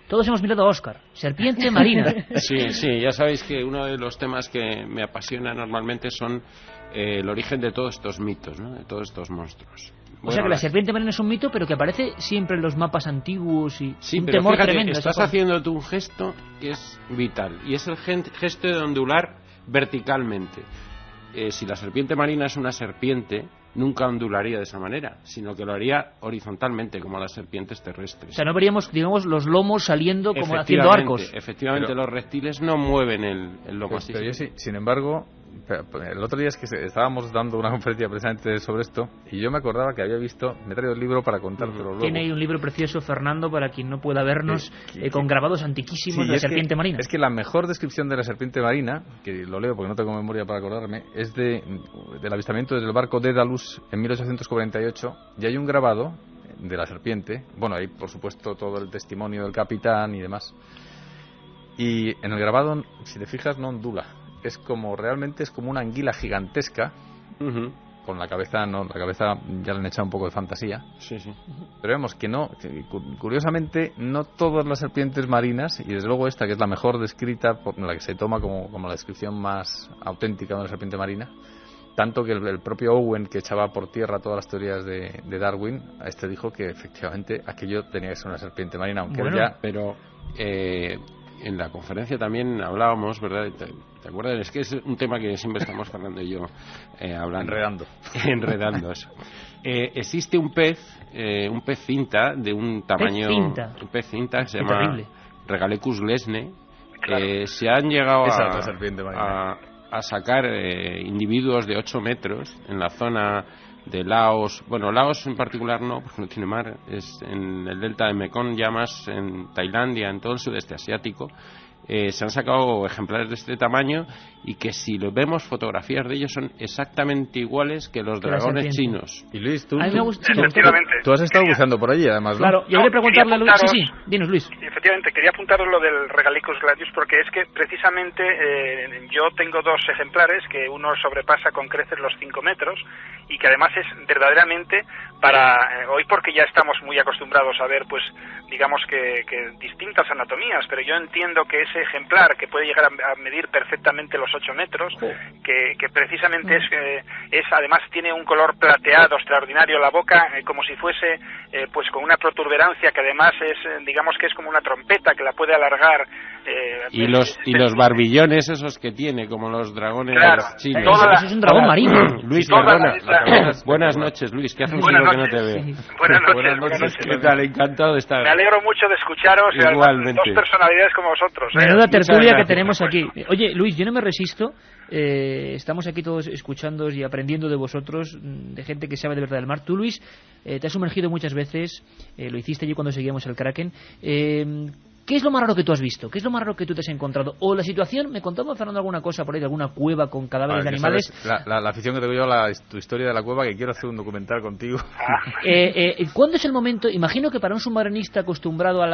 Todos hemos mirado a Óscar, serpiente marina. Sí, ya sabéis que uno de los temas que me apasiona normalmente son el origen de todos estos mitos, ¿no? De todos estos monstruos. O sea que la serpiente marina es un mito, pero que aparece siempre en los mapas antiguos y sí, un pero temor fíjate, tremendo. Estás haciendo tú un gesto que es vital, y es el gesto de ondular verticalmente. Si la serpiente marina es una serpiente, nunca ondularía de esa manera, sino que lo haría horizontalmente, como las serpientes terrestres. O sea, no veríamos, digamos, los lomos saliendo como haciendo arcos. Efectivamente, pero los reptiles no mueven el lomo así. Pero yo sí, sin embargo, el otro día es que estábamos dando una conferencia precisamente sobre esto, y yo me acordaba que había visto, me he traído el libro para contártelo luego. Tiene ahí un libro precioso, Fernando, para quien no pueda vernos, con grabados antiquísimos de la serpiente marina. Es que la mejor descripción de la serpiente marina, que lo leo porque no tengo memoria para acordarme, es del avistamiento desde el barco Daedalus en 1848, y hay un grabado de la serpiente. Bueno, hay por supuesto todo el testimonio del capitán y demás, y en el grabado, si te fijas, no ondula. Es como, realmente es como una anguila gigantesca, con la cabeza ya le han echado un poco de fantasía. Sí. Pero vemos que no, curiosamente, no todas las serpientes marinas, y desde luego esta, que es la mejor descrita, la que se toma como la descripción más auténtica de una serpiente marina, tanto que el propio Owen, que echaba por tierra todas las teorías de Darwin, a este dijo que efectivamente aquello tenía que ser una serpiente marina, aunque bueno, ya... Pero en la conferencia también hablábamos, ¿verdad? ¿Te acuerdas? Es que es un tema que siempre estamos Fernando y yo hablando. Enredando eso. Existe un pez cinta de un tamaño... Un pez cinta que se llama terrible. Regalecus glesne. Se han llegado a sacar individuos de 8 metros en la zona de Laos. Bueno, Laos en particular no, porque no tiene mar. Es en el delta de Mekong, ya más en Tailandia, en todo el sudeste asiático. Se han sacado ejemplares de este tamaño, y que si lo vemos, fotografías de ellos son exactamente iguales que los dragones chinos. Y Luis, tú Efectivamente. has estado buceando por allí, además, ¿no? Claro, yo quería preguntarle a Luis. Sí, dinos, Luis. Efectivamente, quería apuntaros lo del Regalicus gladius, porque es que precisamente yo tengo 2 ejemplares, que uno sobrepasa con creces los 5 metros, y que además es verdaderamente para hoy, porque ya estamos muy acostumbrados a ver, pues digamos que distintas anatomías, pero yo entiendo que ese ejemplar, que puede llegar a medir perfectamente los 8 metros, que precisamente es además tiene un color plateado extraordinario, la boca como si fuese pues con una protuberancia que además es, digamos que es como una trompeta que la puede alargar. Y los barbillones esos que tiene, como los dragones chinos. Eso es un dragón marino. Luis, buenas noches, Luis, ¿qué haces que no te veo? Buenas noches. ¿Qué tal? Encantado de estar. Me alegro mucho de escucharos. Igualmente. 2 personalidades como vosotros. Menuda tertulia que tenemos aquí. Oye, Luis, yo no me resisto. Estamos aquí todos escuchando y aprendiendo de vosotros, de gente que sabe de verdad del mar. Tú, Luis, te has sumergido muchas veces, lo hiciste yo cuando seguíamos el Kraken. ¿Qué es lo más raro que tú has visto? ¿Qué es lo más raro que tú te has encontrado? O la situación, me contaba Fernando alguna cosa por ahí de alguna cueva con cadáveres de animales. La afición que tengo yo a tu historia de la cueva, que quiero hacer un documental contigo. ¿Cuándo es el momento? Imagino que para un submarinista acostumbrado a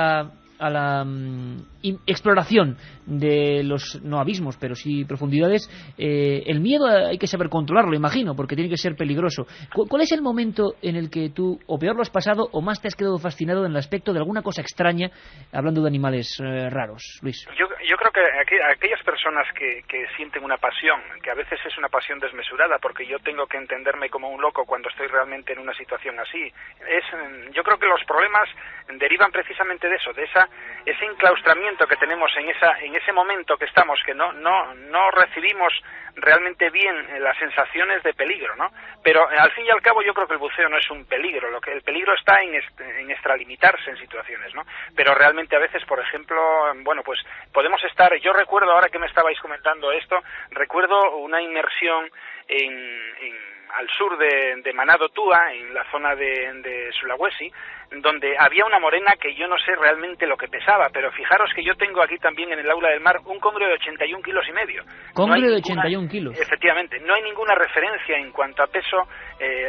exploración de los, no abismos, pero sí profundidades, el miedo hay que saber controlarlo, imagino, porque tiene que ser peligroso. ¿Cuál es el momento en el que tú o peor lo has pasado o más te has quedado fascinado en el aspecto de alguna cosa extraña, hablando de animales raros, Luis? Yo creo que aquellas personas que sienten una pasión, que a veces es una pasión desmesurada, porque yo tengo que entenderme como un loco cuando estoy realmente en una situación así, yo creo que los problemas derivan precisamente de eso, de ese enclaustramiento que tenemos en ese momento que estamos, que no recibimos realmente bien las sensaciones de peligro, ¿no? Pero al fin y al cabo yo creo que el buceo no es un peligro, el peligro está en extralimitarse en situaciones, ¿no? Pero realmente a veces, por ejemplo, bueno, pues podemos estar, yo recuerdo, ahora que me estabais comentando esto, recuerdo una inmersión al sur de Manado Tua, en la zona de Sulawesi, donde había una morena que yo no sé realmente lo que pesaba, pero fijaros que yo tengo aquí también en el aula del mar un congrio de 81,5 kilos. ¿Congrio de 81 kilos? Efectivamente, no hay ninguna referencia en cuanto a peso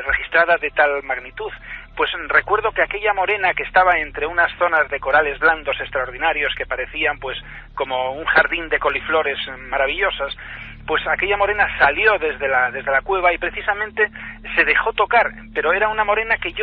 registrada de tal magnitud. Pues recuerdo que aquella morena que estaba entre unas zonas de corales blandos extraordinarios que parecían pues como un jardín de coliflores maravillosas, pues aquella morena salió desde la cueva y precisamente se dejó tocar, pero era una morena que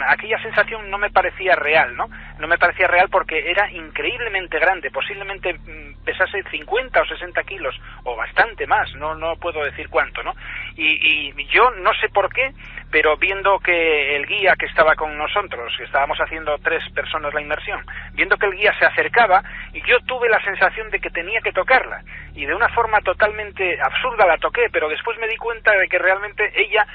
aquella sensación no me parecía real, ¿no? No me parecía real porque era increíblemente grande, posiblemente pesase 50 o 60 kilos, o bastante más, no puedo decir cuánto, ¿no? Y yo no sé por qué, pero viendo que el guía que estaba con nosotros, que estábamos haciendo 3 personas la inmersión, viendo que el guía se acercaba, y yo tuve la sensación de que tenía que tocarla, y de una forma totalmente absurda la toqué, pero después me di cuenta de que realmente ella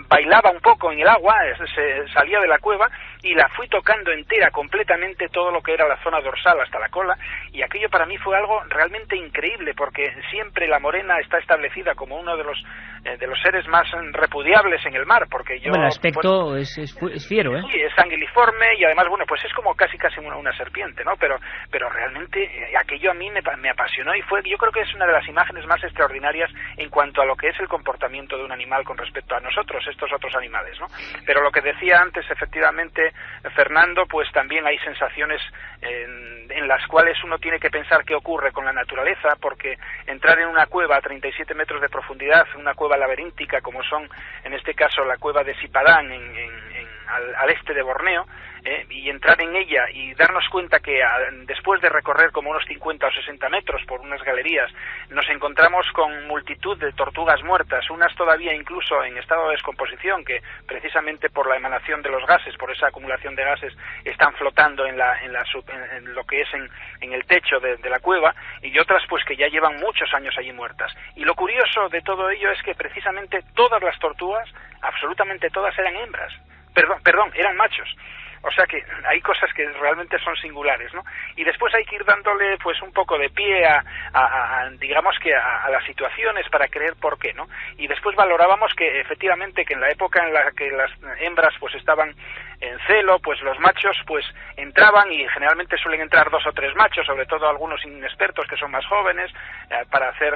bailaba un poco en el agua, se salía de la cueva, y la fui tocando entera, completamente, todo lo que era la zona dorsal hasta la cola, y aquello para mí fue algo realmente increíble, porque siempre la morena está establecida como uno de los seres más repudiables en el mar, porque yo... Bueno, el aspecto es fiero, ¿eh? Sí, es sanguiliforme, y además, bueno, pues es como casi una serpiente, ¿no? Pero realmente aquello a mí me apasionó, y yo creo que es una de las imágenes más extraordinarias en cuanto a lo que es el comportamiento de un animal con respecto a nosotros, estos otros animales, ¿no? Pero lo que decía antes, efectivamente, Fernando, pues también hay sensaciones en las cuales uno tiene que pensar qué ocurre con la naturaleza, porque entrar en una cueva a 37 metros de profundidad, una cueva laberíntica como son, en este caso, la cueva de Sipadán al este de Borneo, y entrar en ella y darnos cuenta que después de recorrer como unos 50 o 60 metros por unas galerías, nos encontramos con multitud de tortugas muertas, unas todavía incluso en estado de descomposición, que precisamente por la emanación de los gases, por esa acumulación de gases, están flotando en lo que es en el techo de la cueva, y otras pues que ya llevan muchos años allí muertas. Y lo curioso de todo ello es que precisamente todas las tortugas, absolutamente todas, eran hembras. Perdón, eran machos. O sea que hay cosas que realmente son singulares, ¿no? Y después hay que ir dándole pues un poco de pie digamos que a las situaciones para creer por qué, ¿no? Y después valorábamos que efectivamente que en la época en la que las hembras pues estaban en celo, pues los machos pues entraban, y generalmente suelen entrar 2 o 3 machos, sobre todo algunos inexpertos que son más jóvenes, para hacer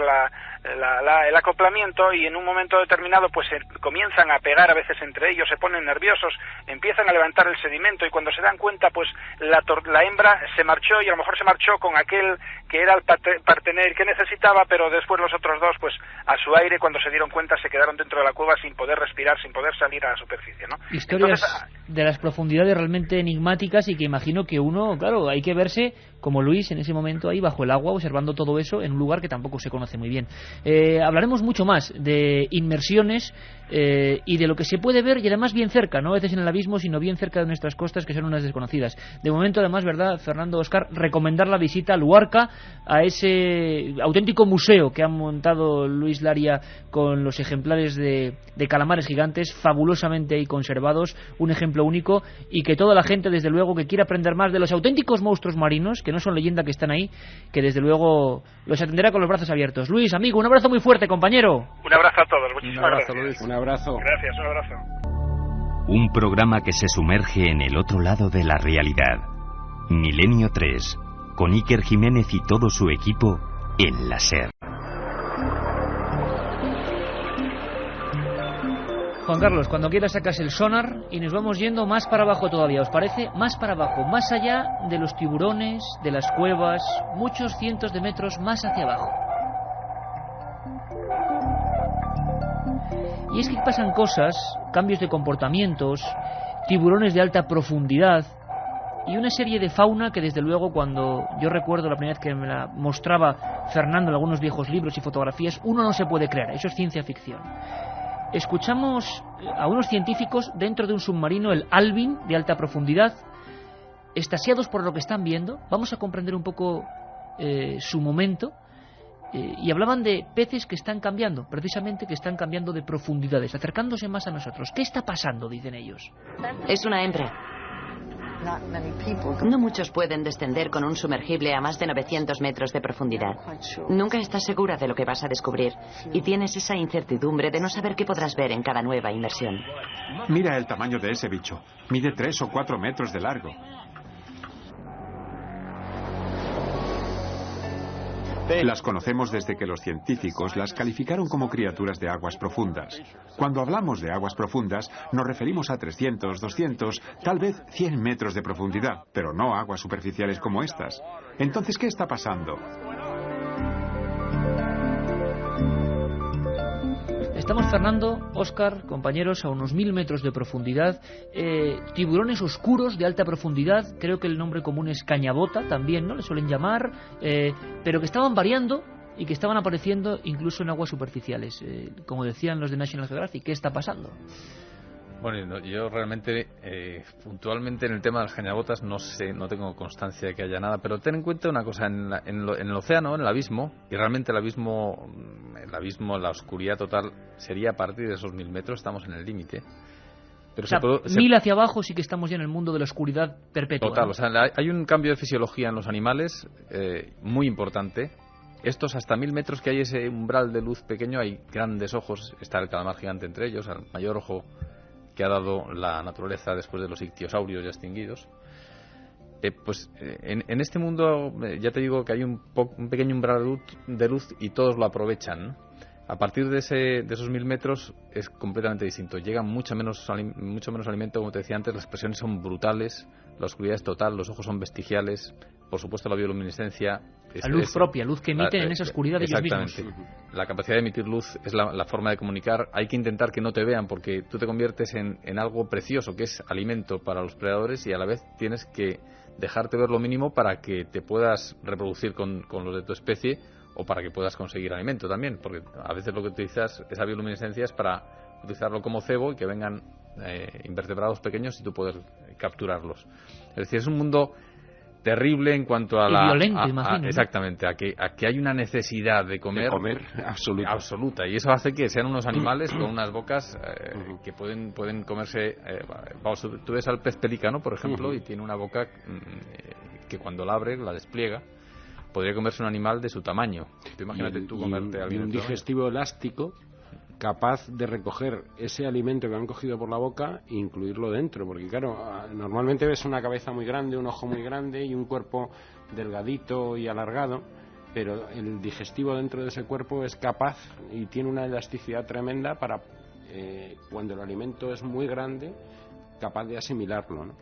el acoplamiento, y en un momento determinado pues comienzan a pegar a veces entre ellos, se ponen nerviosos, empiezan a levantar el sedimento, y cuando se dan cuenta pues la hembra se marchó, y a lo mejor se marchó con aquel que era el partener que necesitaba, pero después los otros 2 pues a su aire, cuando se dieron cuenta, se quedaron dentro de la cueva sin poder respirar, sin poder salir a la superficie, ¿no? Historias de las profundidades realmente enigmáticas, y que imagino que uno, claro, hay que verse como Luis en ese momento ahí bajo el agua observando todo eso en un lugar que tampoco se conoce muy bien. Hablaremos mucho más de inmersiones y de lo que se puede ver, y además bien cerca, no a veces en el abismo, sino bien cerca de nuestras costas, que son unas desconocidas. De momento, además, ¿verdad, Fernando, Óscar? Recomendar la visita a Luarca, a ese auténtico museo que ha montado Luis Laria con los ejemplares de calamares gigantes, fabulosamente ahí conservados, un ejemplo único, y que toda la gente, desde luego, que quiera aprender más de los auténticos monstruos marinos, que no son leyenda, que están ahí, que desde luego los atenderá con los brazos abiertos. Luis, amigo, un abrazo muy fuerte, compañero. Un abrazo a todos, muchísimas gracias. Luis. Un abrazo. Gracias, un abrazo. Un programa que se sumerge en el otro lado de la realidad. Milenio 3, con Iker Jiménez y todo su equipo en la SER. Juan Carlos, cuando quieras sacas el sonar y nos vamos yendo más para abajo todavía, ¿os parece? Más para abajo, más allá de los tiburones, de las cuevas, muchos cientos de metros más hacia abajo. Y es que pasan cosas, cambios de comportamientos, tiburones de alta profundidad y una serie de fauna que desde luego cuando yo recuerdo la primera vez que me la mostraba Fernando en algunos viejos libros y fotografías, uno no se puede creer, eso es ciencia ficción. Escuchamos a unos científicos dentro de un submarino, el Alvin, de alta profundidad, extasiados por lo que están viendo. Vamos a comprender un poco su momento. Y hablaban de peces que están cambiando, precisamente que están cambiando de profundidades, acercándose más a nosotros. ¿Qué está pasando?, dicen ellos. Es una hembra. No muchos pueden descender con un sumergible a más de 900 metros de profundidad. Nunca estás segura de lo que vas a descubrir y tienes esa incertidumbre de no saber qué podrás ver en cada nueva inmersión. Mira el tamaño de ese bicho. Mide 3 o 4 metros de largo. Las conocemos desde que los científicos las calificaron como criaturas de aguas profundas. Cuando hablamos de aguas profundas, nos referimos a 300, 200, tal vez 100 metros de profundidad, pero no aguas superficiales como estas. Entonces, ¿qué está pasando? Estamos, Fernando, Óscar, compañeros, a unos 1000 metros de profundidad, tiburones oscuros de alta profundidad, creo que el nombre común es cañabota también, ¿no? Le suelen llamar, pero que estaban variando y que estaban apareciendo incluso en aguas superficiales. Como decían los de National Geographic, ¿qué está pasando? Bueno, yo realmente, puntualmente en el tema de las cañabotas, no sé, no tengo constancia de que haya nada, pero ten en cuenta una cosa, en el océano, en el abismo, y realmente el abismo, la oscuridad total, sería a partir de esos 1000 metros, estamos en el límite. Pero o sea, 1000 hacia abajo sí que estamos ya en el mundo de la oscuridad perpetua. Total, ¿no? O sea, hay un cambio de fisiología en los animales muy importante. Estos hasta 1000 metros que hay ese umbral de luz pequeño, hay grandes ojos, está el calamar gigante entre ellos, el mayor ojo que ha dado la naturaleza después de los ictiosaurios ya extinguidos. En este mundo ya te digo que hay un pequeño umbral de luz y todos lo aprovechan, ¿no? A partir de esos 1000 metros es completamente distinto. Llega mucho menos alimento, como te decía antes, las presiones son brutales, la oscuridad es total, los ojos son vestigiales, por supuesto la bioluminescencia. La luz propia, luz que emiten en esa oscuridad de ellos mismos. Exactamente. La capacidad de emitir luz es la forma de comunicar. Hay que intentar que no te vean porque tú te conviertes en algo precioso, que es alimento para los predadores, y a la vez tienes que dejarte ver lo mínimo para que te puedas reproducir con los de tu especie o para que puedas conseguir alimento también, porque a veces lo que utilizas, esa bioluminescencia, es para utilizarlo como cebo y que vengan invertebrados pequeños y tú poder capturarlos. Es decir, es un mundo terrible en cuanto a violento, imagino, ¿no? Exactamente, a que hay una necesidad de comer absoluta, y eso hace que sean unos animales con unas bocas que pueden comerse. Tú ves al pez pelícano, por ejemplo, y tiene una boca que cuando la abre, la despliega, podría comerse un animal de su tamaño. Tú imagínate tú comerte y un digestivo elástico capaz de recoger ese alimento que han cogido por la boca e incluirlo dentro, porque claro, normalmente ves una cabeza muy grande, un ojo muy grande y un cuerpo delgadito y alargado, pero el digestivo dentro de ese cuerpo es capaz y tiene una elasticidad tremenda para cuando el alimento es muy grande, capaz de asimilarlo, ¿no?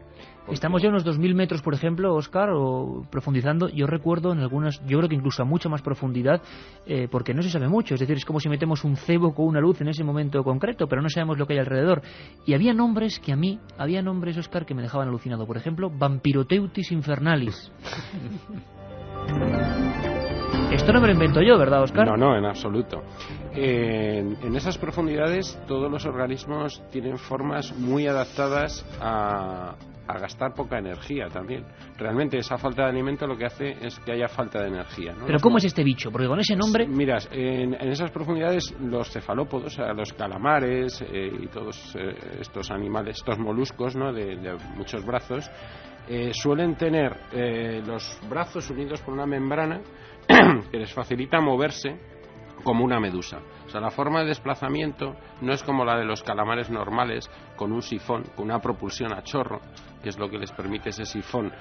Estamos ya a unos 2000 metros, por ejemplo, Óscar, o profundizando. Yo recuerdo en algunas, yo creo que incluso a mucha más profundidad, porque no se sabe mucho. Es decir, es como si metemos un cebo con una luz en ese momento concreto, pero no sabemos lo que hay alrededor. Y había nombres, Óscar, que me dejaban alucinado. Por ejemplo, Vampiroteutis infernalis. Esto no me lo invento yo, ¿verdad, Óscar? No, en absoluto. En esas profundidades todos los organismos tienen formas muy adaptadas a gastar poca energía también. Realmente esa falta de alimento lo que hace es que haya falta de energía, ¿no? ¿Pero cómo es este bicho? Porque con ese nombre... Mira, en esas profundidades los cefalópodos, o sea, los calamares y todos estos animales, estos moluscos, ¿no?, de muchos brazos, suelen tener los brazos unidos por una membrana que les facilita moverse como una medusa. O sea, la forma de desplazamiento no es como la de los calamares normales, con un sifón, con una propulsión a chorro, que es lo que les permite ese sifón,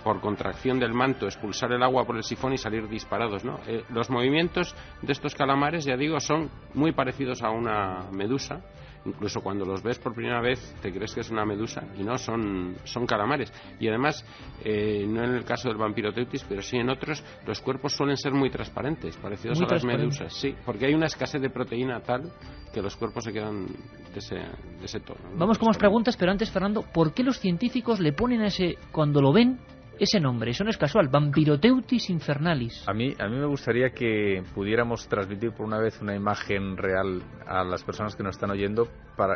por contracción del manto, expulsar el agua por el sifón y salir disparados, ¿no? Los movimientos de estos calamares, ya digo, son muy parecidos a una medusa, Incluso cuando los ves por primera vez te crees que es una medusa y no, son calamares. Y además, no en el caso del vampiroteutis, pero sí en otros, los cuerpos suelen ser muy transparentes, parecidos a las medusas. Sí, porque hay una escasez de proteína tal que los cuerpos se quedan de ese tono, ¿no? Vamos con más preguntas, pero antes, Fernando, ¿por qué los científicos le ponen a ese, cuando lo ven, ese nombre? Eso no es casual, Vampiroteutis infernalis. A mí me gustaría que pudiéramos transmitir por una vez una imagen real a las personas que nos están oyendo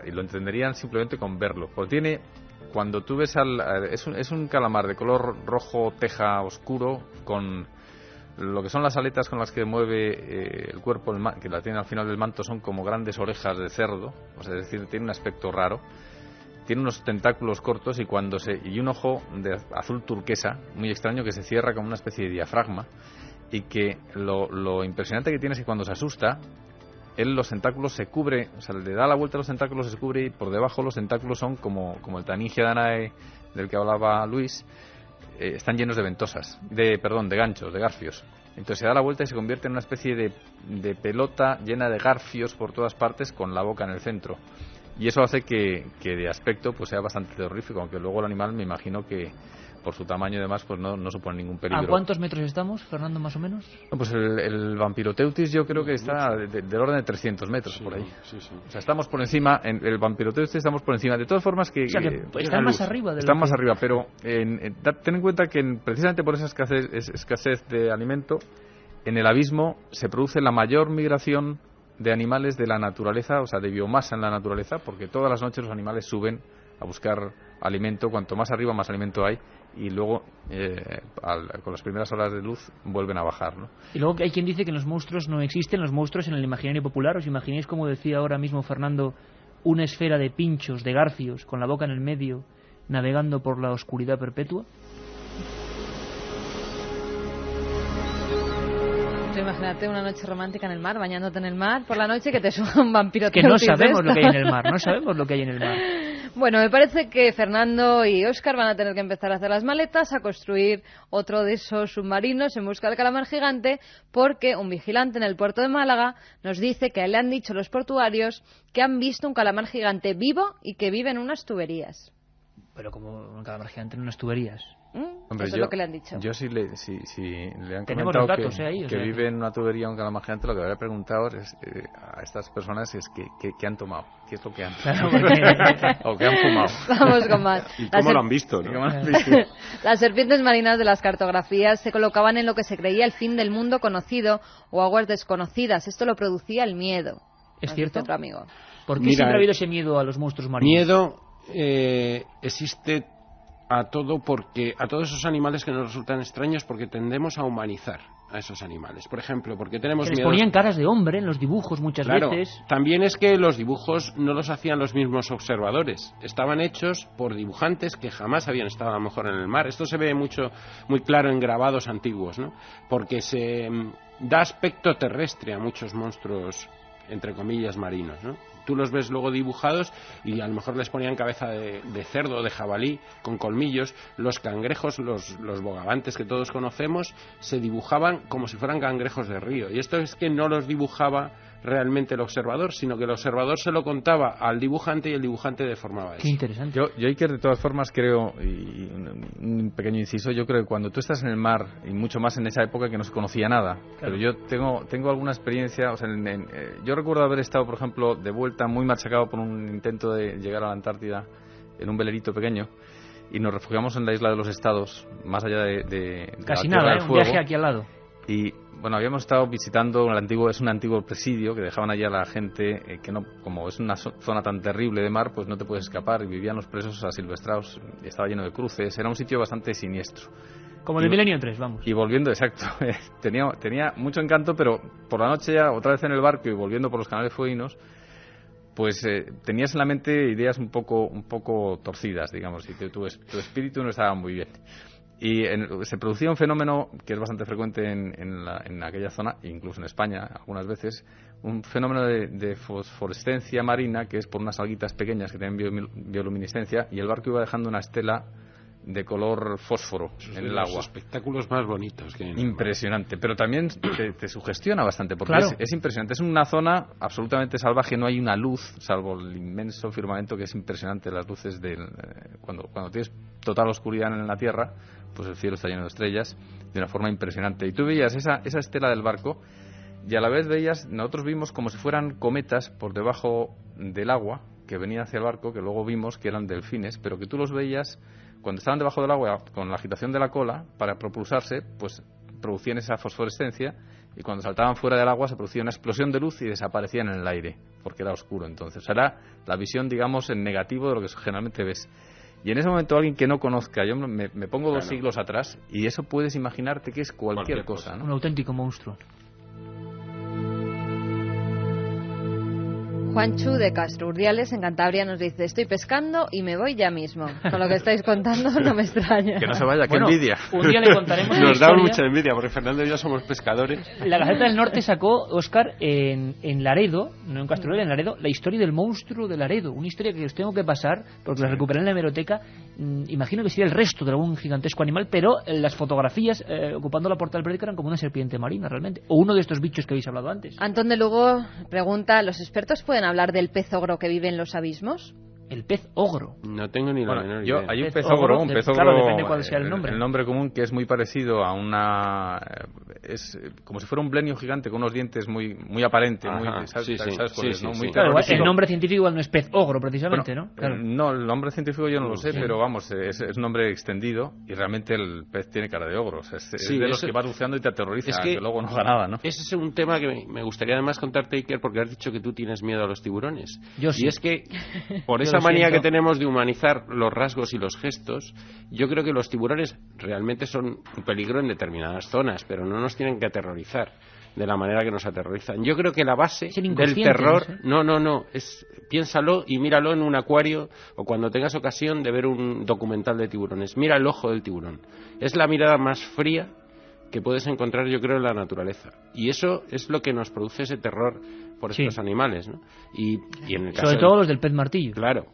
y lo entenderían simplemente con verlo. Porque cuando tú ves es un calamar de color rojo teja oscuro con lo que son las aletas con las que mueve el cuerpo, que la tiene al final del manto, son como grandes orejas de cerdo, es decir, tiene un aspecto raro. Tiene unos tentáculos cortos y un ojo de azul turquesa, muy extraño, que se cierra como una especie de diafragma, y que lo impresionante que tiene es que cuando se asusta, los tentáculos se cubre, o sea, le da la vuelta a los tentáculos, se cubre, y por debajo los tentáculos son como el Taningia danae del que hablaba Luis, están llenos de ventosas, de ganchos, de garfios. Entonces se da la vuelta y se convierte en una especie de pelota llena de garfios por todas partes, con la boca en el centro. Y eso hace que de aspecto pues sea bastante terrorífico, aunque luego el animal, me imagino que por su tamaño y demás, pues no supone ningún peligro. ¿A cuántos metros estamos, Fernando, más o menos? No, pues el Vampiroteutis yo creo que está del orden de 300 metros, por ahí. Sí. O sea, estamos por encima, en el Vampiroteutis estamos por encima. De todas formas que... O sea, que están más arriba. Están más arriba, pero ten en cuenta que precisamente por esa escasez de alimento, en el abismo se produce la mayor migración de animales de la naturaleza, o sea, de biomasa en la naturaleza, porque todas las noches los animales suben a buscar alimento. Cuanto más arriba, más alimento hay, y luego con las primeras horas de luz vuelven a bajar, ¿no? Y luego hay quien dice que los monstruos no existen, los monstruos en el imaginario popular. ¿Os imagináis, como decía ahora mismo Fernando, una esfera de pinchos, de garfios, con la boca en el medio, navegando por la oscuridad perpetua? Imagínate una noche romántica en el mar, bañándote en el mar por la noche, que te suba un vampiro. Que no sabemos lo que hay en el mar, no sabemos lo que hay en el mar. Bueno, me parece que Fernando y Óscar van a tener que empezar a hacer las maletas, a construir otro de esos submarinos en busca del calamar gigante, porque un vigilante en el puerto de Málaga nos dice que le han dicho los portuarios que han visto un calamar gigante vivo y que vive en unas tuberías. Pero como un calamar gigante en unas tuberías. Hombre, eso es lo que le han dicho. Yo si le han Tenemos comentado datos, que vive en una tubería un calamar gigante, lo que habría preguntado a estas personas es ¿qué han tomado? ¿Qué es lo que han tomado? ¿O qué han fumado? Vamos con más. ¿Y cómo lo han visto, no? Las serpientes marinas de las cartografías se colocaban en lo que se creía el fin del mundo conocido o aguas desconocidas. Esto lo producía el miedo. ¿Es cierto? Otro amigo. ¿Por qué siempre ha habido ese miedo a los monstruos marinos? Miedo existe a todos esos animales que nos resultan extraños, porque tendemos a humanizar a esos animales. Por ejemplo, porque tenemos que les miedo... ponían caras de hombre en los dibujos muchas veces. También es que los dibujos no los hacían los mismos observadores. Estaban hechos por dibujantes que jamás habían estado a lo mejor en el mar. Esto se ve muy claro en grabados antiguos, ¿no? Porque se da aspecto terrestre a muchos monstruos, entre comillas, marinos, ¿no? Tú los ves luego dibujados y a lo mejor les ponían cabeza de cerdo, de jabalí, con colmillos. Los cangrejos, los bogavantes que todos conocemos, se dibujaban como si fueran cangrejos de río. Y esto es que no los dibujaba realmente el observador, sino que el observador se lo contaba al dibujante y el dibujante deformaba eso. Qué interesante. Yo Iker, de todas formas creo, y un pequeño inciso, yo creo que cuando tú estás en el mar, y mucho más en esa época que no se conocía nada, claro. Pero yo tengo alguna experiencia, o sea, yo recuerdo haber estado, por ejemplo, de vuelta muy machacado por un intento de llegar a la Antártida en un velerito pequeño, y nos refugiamos en la isla de los Estados, más allá de casi la nada, del un viaje aquí al lado. Y bueno, habíamos estado visitando es un antiguo presidio que dejaban allí a la gente que no, como es una zona tan terrible de mar, pues no te puedes escapar, y vivían los presos asilvestrados, y estaba lleno de cruces, era un sitio bastante siniestro. Como el Milenio 3, vamos. Y volviendo, exacto, tenía mucho encanto, pero por la noche ya, otra vez en el barco y volviendo por los canales fueguinos, pues tenías en la mente ideas un poco torcidas, digamos, y tu espíritu no estaba muy bien. Y se producía un fenómeno que es bastante frecuente en aquella zona, incluso en España algunas veces, un fenómeno de fosforescencia marina, que es por unas alguitas pequeñas que tienen bioluminiscencia, y el barco iba dejando una estela de color fósforo en el agua. Los espectáculos más bonitos que hay. Impresionante, pero también te sugestiona bastante, porque claro. es impresionante. Es una zona absolutamente salvaje, no hay una luz, salvo el inmenso firmamento, que es impresionante. Las luces cuando tienes total oscuridad en la Tierra, pues el cielo está lleno de estrellas de una forma impresionante. Y tú veías esa estela del barco, y a la vez nosotros vimos como si fueran cometas por debajo del agua que venían hacia el barco, que luego vimos que eran delfines, pero que tú los veías cuando estaban debajo del agua con la agitación de la cola para propulsarse, pues producían esa fosforescencia, y cuando saltaban fuera del agua se producía una explosión de luz y desaparecían en el aire, porque era oscuro. Entonces era la visión, digamos, en negativo de lo que generalmente ves. Y en ese momento alguien que no conozca, yo me pongo 2 siglos atrás, y eso puedes imaginarte que es cualquier cosa, ¿no? Un auténtico monstruo. Juanchu de Castro Urdiales, en Cantabria, nos dice: estoy pescando y me voy ya mismo. Con lo que estáis contando no me extraña. Que no se vaya, qué envidia. Un día le contaremos Nos da mucha envidia, porque Fernando y yo somos pescadores. La Gaceta del Norte sacó, Óscar, en Laredo, no en Castro Urdiales, en Laredo, la historia del monstruo de Laredo. Una historia que os tengo que pasar, porque la recuperé en la hemeroteca. Imagino que sería el resto de algún gigantesco animal, pero las fotografías ocupando la portada del periódico eran como una serpiente marina, realmente. O uno de estos bichos que habéis hablado antes. Antón de Lugo pregunta: ¿los expertos pueden hablar del pez ogro que vive en los abismos? El pez ogro. No tengo ni la menor idea. Hay un pez ogro, claro, depende cuál sea el nombre. El nombre común, que es muy parecido a una... es como si fuera un blenio gigante con unos dientes muy aparente. El nombre científico igual no es pez ogro, precisamente, ¿no? Claro. No, el nombre científico yo no lo sé, pero vamos, es un nombre extendido, y realmente el pez tiene cara de ogro. O sea, es de los que vas buceando y te aterroriza, que luego no haga nada, ¿no? Ese es un tema que me gustaría además contarte, Iker, porque has dicho que tú tienes miedo a los tiburones. Yo sí. Y es que por esa manía que tenemos de humanizar los rasgos y los gestos, yo creo que los tiburones realmente son un peligro en determinadas zonas, pero no nos tienen que aterrorizar de la manera que nos aterrorizan. Yo creo que la base del terror... No, piénsalo y míralo en un acuario, o cuando tengas ocasión de ver un documental de tiburones. Mira el ojo del tiburón. Es la mirada más fría que puedes encontrar, yo creo, en la naturaleza. Y eso es lo que nos produce ese terror por estos animales, ¿no? Y en el caso sobre todo los del pez martillo. Claro.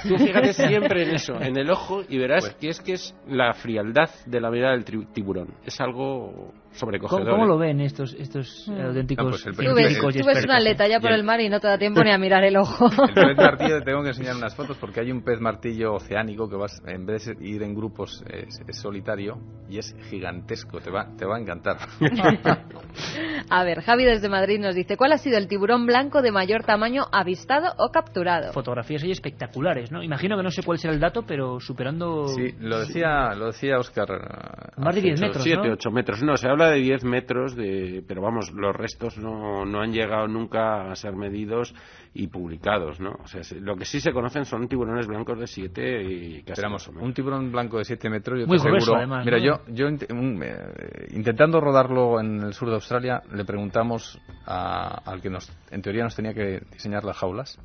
Tú fíjate siempre en eso, en el ojo, y verás que es la frialdad de la mirada del tiburón. Es algo sobrecogedor. ¿Cómo lo ven estos auténticos científicos y expertos? Tú ves una aleta ya por el mar y no te da tiempo ni a mirar el ojo. El pez martillo, te tengo que enseñar unas fotos, porque hay un pez martillo oceánico que en vez de ir en grupos es solitario, y es gigantesco, te va a encantar. A ver, Javi desde Madrid nos dice: ¿cuál ha sido el tiburón blanco de mayor tamaño avistado o capturado? Fotografías ahí espectaculares, ¿no? Imagino que no sé cuál será el dato, pero superando... Sí, lo decía Óscar. Más de 10 metros, 7, 8 metros. No, se habla de 10 metros, pero vamos, los restos no han llegado nunca a ser medidos y publicados, ¿no? O sea, lo que sí se conocen son tiburones blancos de 7 y casi... Esperamos, un tiburón blanco de 7 metros, yo muy te grueso, aseguro... además, mira, ¿no? yo intentando rodarlo en el sur de Australia, le preguntamos al que en teoría nos tenía que diseñar las jaulas,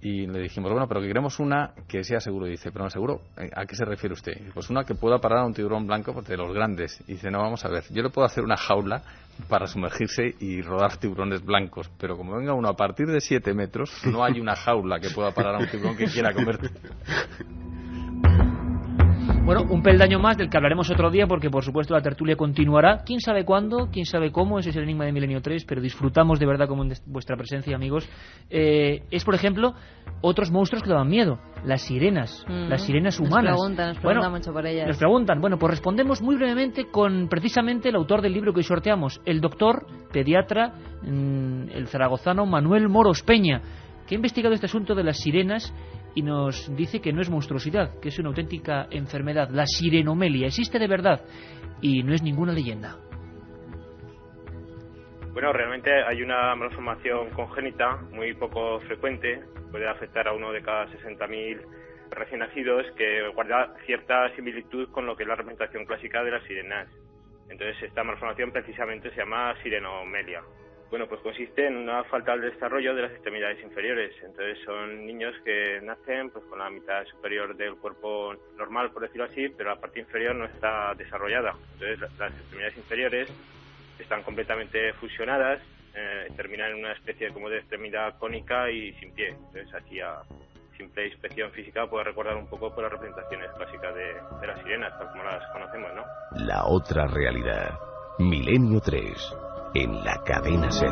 y le dijimos: bueno, pero que queremos una que sea seguro. Y dice: pero no seguro, ¿a qué se refiere usted? Pues una que pueda parar a un tiburón blanco, de los grandes. Y dice: no, vamos a ver, yo le puedo hacer una jaula para sumergirse y rodar tiburones blancos, pero como venga uno a partir de 7 metros, no hay una jaula que pueda parar a un tiburón que quiera comerte. Bueno, un peldaño más del que hablaremos otro día, porque por supuesto la tertulia continuará. ¿Quién sabe cuándo? ¿Quién sabe cómo? Ese es el enigma de Milenio 3, pero disfrutamos de verdad como en vuestra presencia, amigos. Es, por ejemplo, otros monstruos que daban miedo. Las sirenas, las sirenas humanas. Nos preguntan mucho por ellas. Nos preguntan. Bueno, pues respondemos muy brevemente con precisamente el autor del libro que hoy sorteamos, el doctor, pediatra, el zaragozano Manuel Moros Peña, que ha investigado este asunto de las sirenas y nos dice que no es monstruosidad, que es una auténtica enfermedad, la sirenomelia. Existe de verdad y no es ninguna leyenda. Bueno, realmente hay una malformación congénita muy poco frecuente, puede afectar a uno de cada 60.000 recién nacidos, que guarda cierta similitud con lo que es la representación clásica de las sirenas. Entonces esta malformación precisamente se llama sirenomelia. Bueno, pues consiste en una falta de desarrollo de las extremidades inferiores. Entonces son niños que nacen pues con la mitad superior del cuerpo normal, por decirlo así, pero la parte inferior no está desarrollada. Entonces las extremidades inferiores están completamente fusionadas, terminan en una especie como de extremidad cónica y sin pie. Entonces así simple inspección física puede recordar un poco por las representaciones clásicas de las sirenas, tal como las conocemos, ¿no? La otra realidad. Milenio 3, en la cadena SER.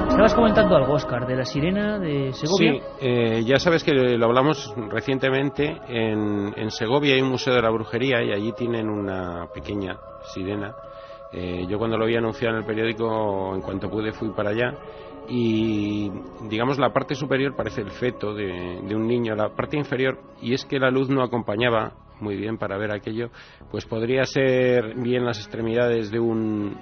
Estabas comentando algo, Óscar, de la sirena de Segovia. Sí, ya sabes que lo hablamos recientemente. En Segovia hay un museo de la brujería y allí tienen una pequeña sirena. Yo cuando lo vi anunciado en el periódico, en cuanto pude fui para allá, y digamos la parte superior parece el feto de un niño, la parte inferior, y es que la luz no acompañaba muy bien para ver aquello, pues podría ser bien las extremidades de un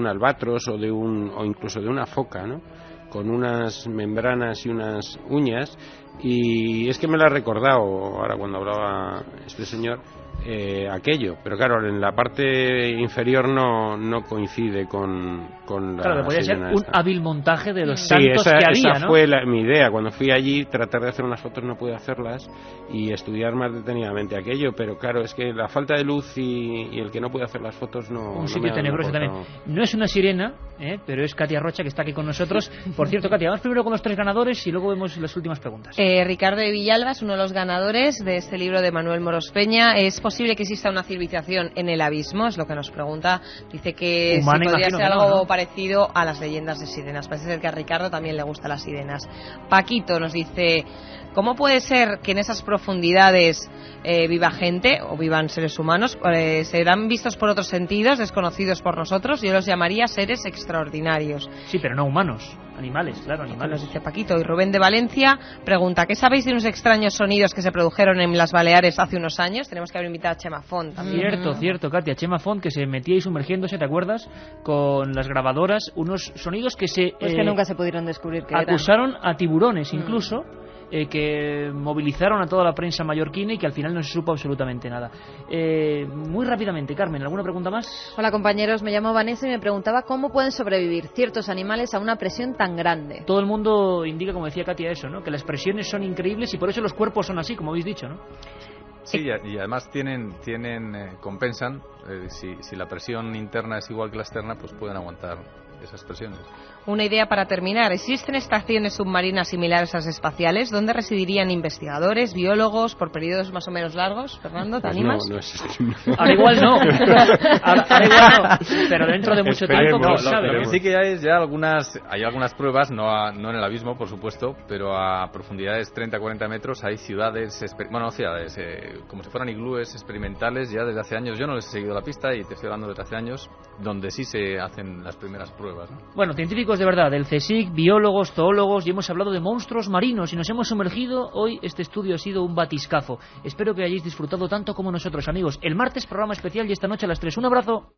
albatros o incluso de una foca, ¿no? Con unas membranas y unas uñas, y es que me lo ha recordado ahora cuando hablaba este señor aquello, pero claro, en la parte inferior no coincide con la claro, podría ser un esta. hábil montaje de los Sí, santos que había, esa ¿no? fue mi idea. Cuando fui allí, tratar de hacer unas fotos no pude hacerlas y estudiar más detenidamente aquello, pero claro, es que la falta de luz y el que no puede hacer las fotos un sitio tenebroso también. No es una sirena, pero es Katia Rocha, que está aquí con nosotros. Por cierto, Katia, vamos primero con los 3 ganadores y luego vemos las últimas preguntas. Ricardo de Villalba es uno de los ganadores de este libro de Manuel Moros Peña. ¿Es posible que exista una civilización en el abismo? Es lo que nos pregunta. Dice que Humana, si podría ser algo ¿no? parecido a las leyendas de sirenas. Parece ser que a Ricardo también le gustan las sirenas. Paquito nos dice: ¿cómo puede ser que en esas profundidades viva gente o vivan seres humanos? ¿Serán vistos por otros sentidos, desconocidos por nosotros? Yo los llamaría seres extraordinarios. Sí, pero no humanos, animales, claro, animales. Nos dice Paquito. Y Rubén de Valencia pregunta: ¿qué sabéis de unos extraños sonidos que se produjeron en las Baleares hace unos años? Tenemos que haber invitado a Chema Font también. Cierto, Katia. Chema Font, que se metía ahí sumergiéndose, ¿te acuerdas? Con las grabadoras, unos sonidos que pues que nunca se pudieron descubrir que acusaron a tiburones incluso. Que movilizaron a toda la prensa mallorquina y que al final no se supo absolutamente nada. Muy rápidamente, Carmen, ¿alguna pregunta más? Hola compañeros, me llamo Vanessa y me preguntaba cómo pueden sobrevivir ciertos animales a una presión tan grande. Todo el mundo indica, como decía Katia, eso, ¿no? Que las presiones son increíbles y por eso los cuerpos son así, como habéis dicho, ¿no? Sí, y además compensan, si la presión interna es igual que la externa, pues pueden aguantar esas presiones. Una idea para terminar: ¿existen estaciones submarinas similares a las espaciales? ¿Dónde residirían investigadores, biólogos, por periodos más o menos largos? Fernando, ¿te animas? No existe. Ahora igual no. Ahora igual no. Pero dentro de mucho tiempo, lo sabe, que sí que hay algunas pruebas, no en el abismo, por supuesto, pero a profundidades 30-40 metros hay ciudades, como si fueran iglúes experimentales ya desde hace años. Yo no les he seguido la pista y te estoy hablando desde hace años, donde sí se hacen las primeras pruebas, ¿no? Bueno, científicos de verdad, del CSIC, biólogos, zoólogos, y hemos hablado de monstruos marinos y nos hemos sumergido. Hoy este estudio ha sido un batiscafo. Espero que hayáis disfrutado tanto como nosotros, amigos. El martes programa especial y esta noche a las 3. Un abrazo.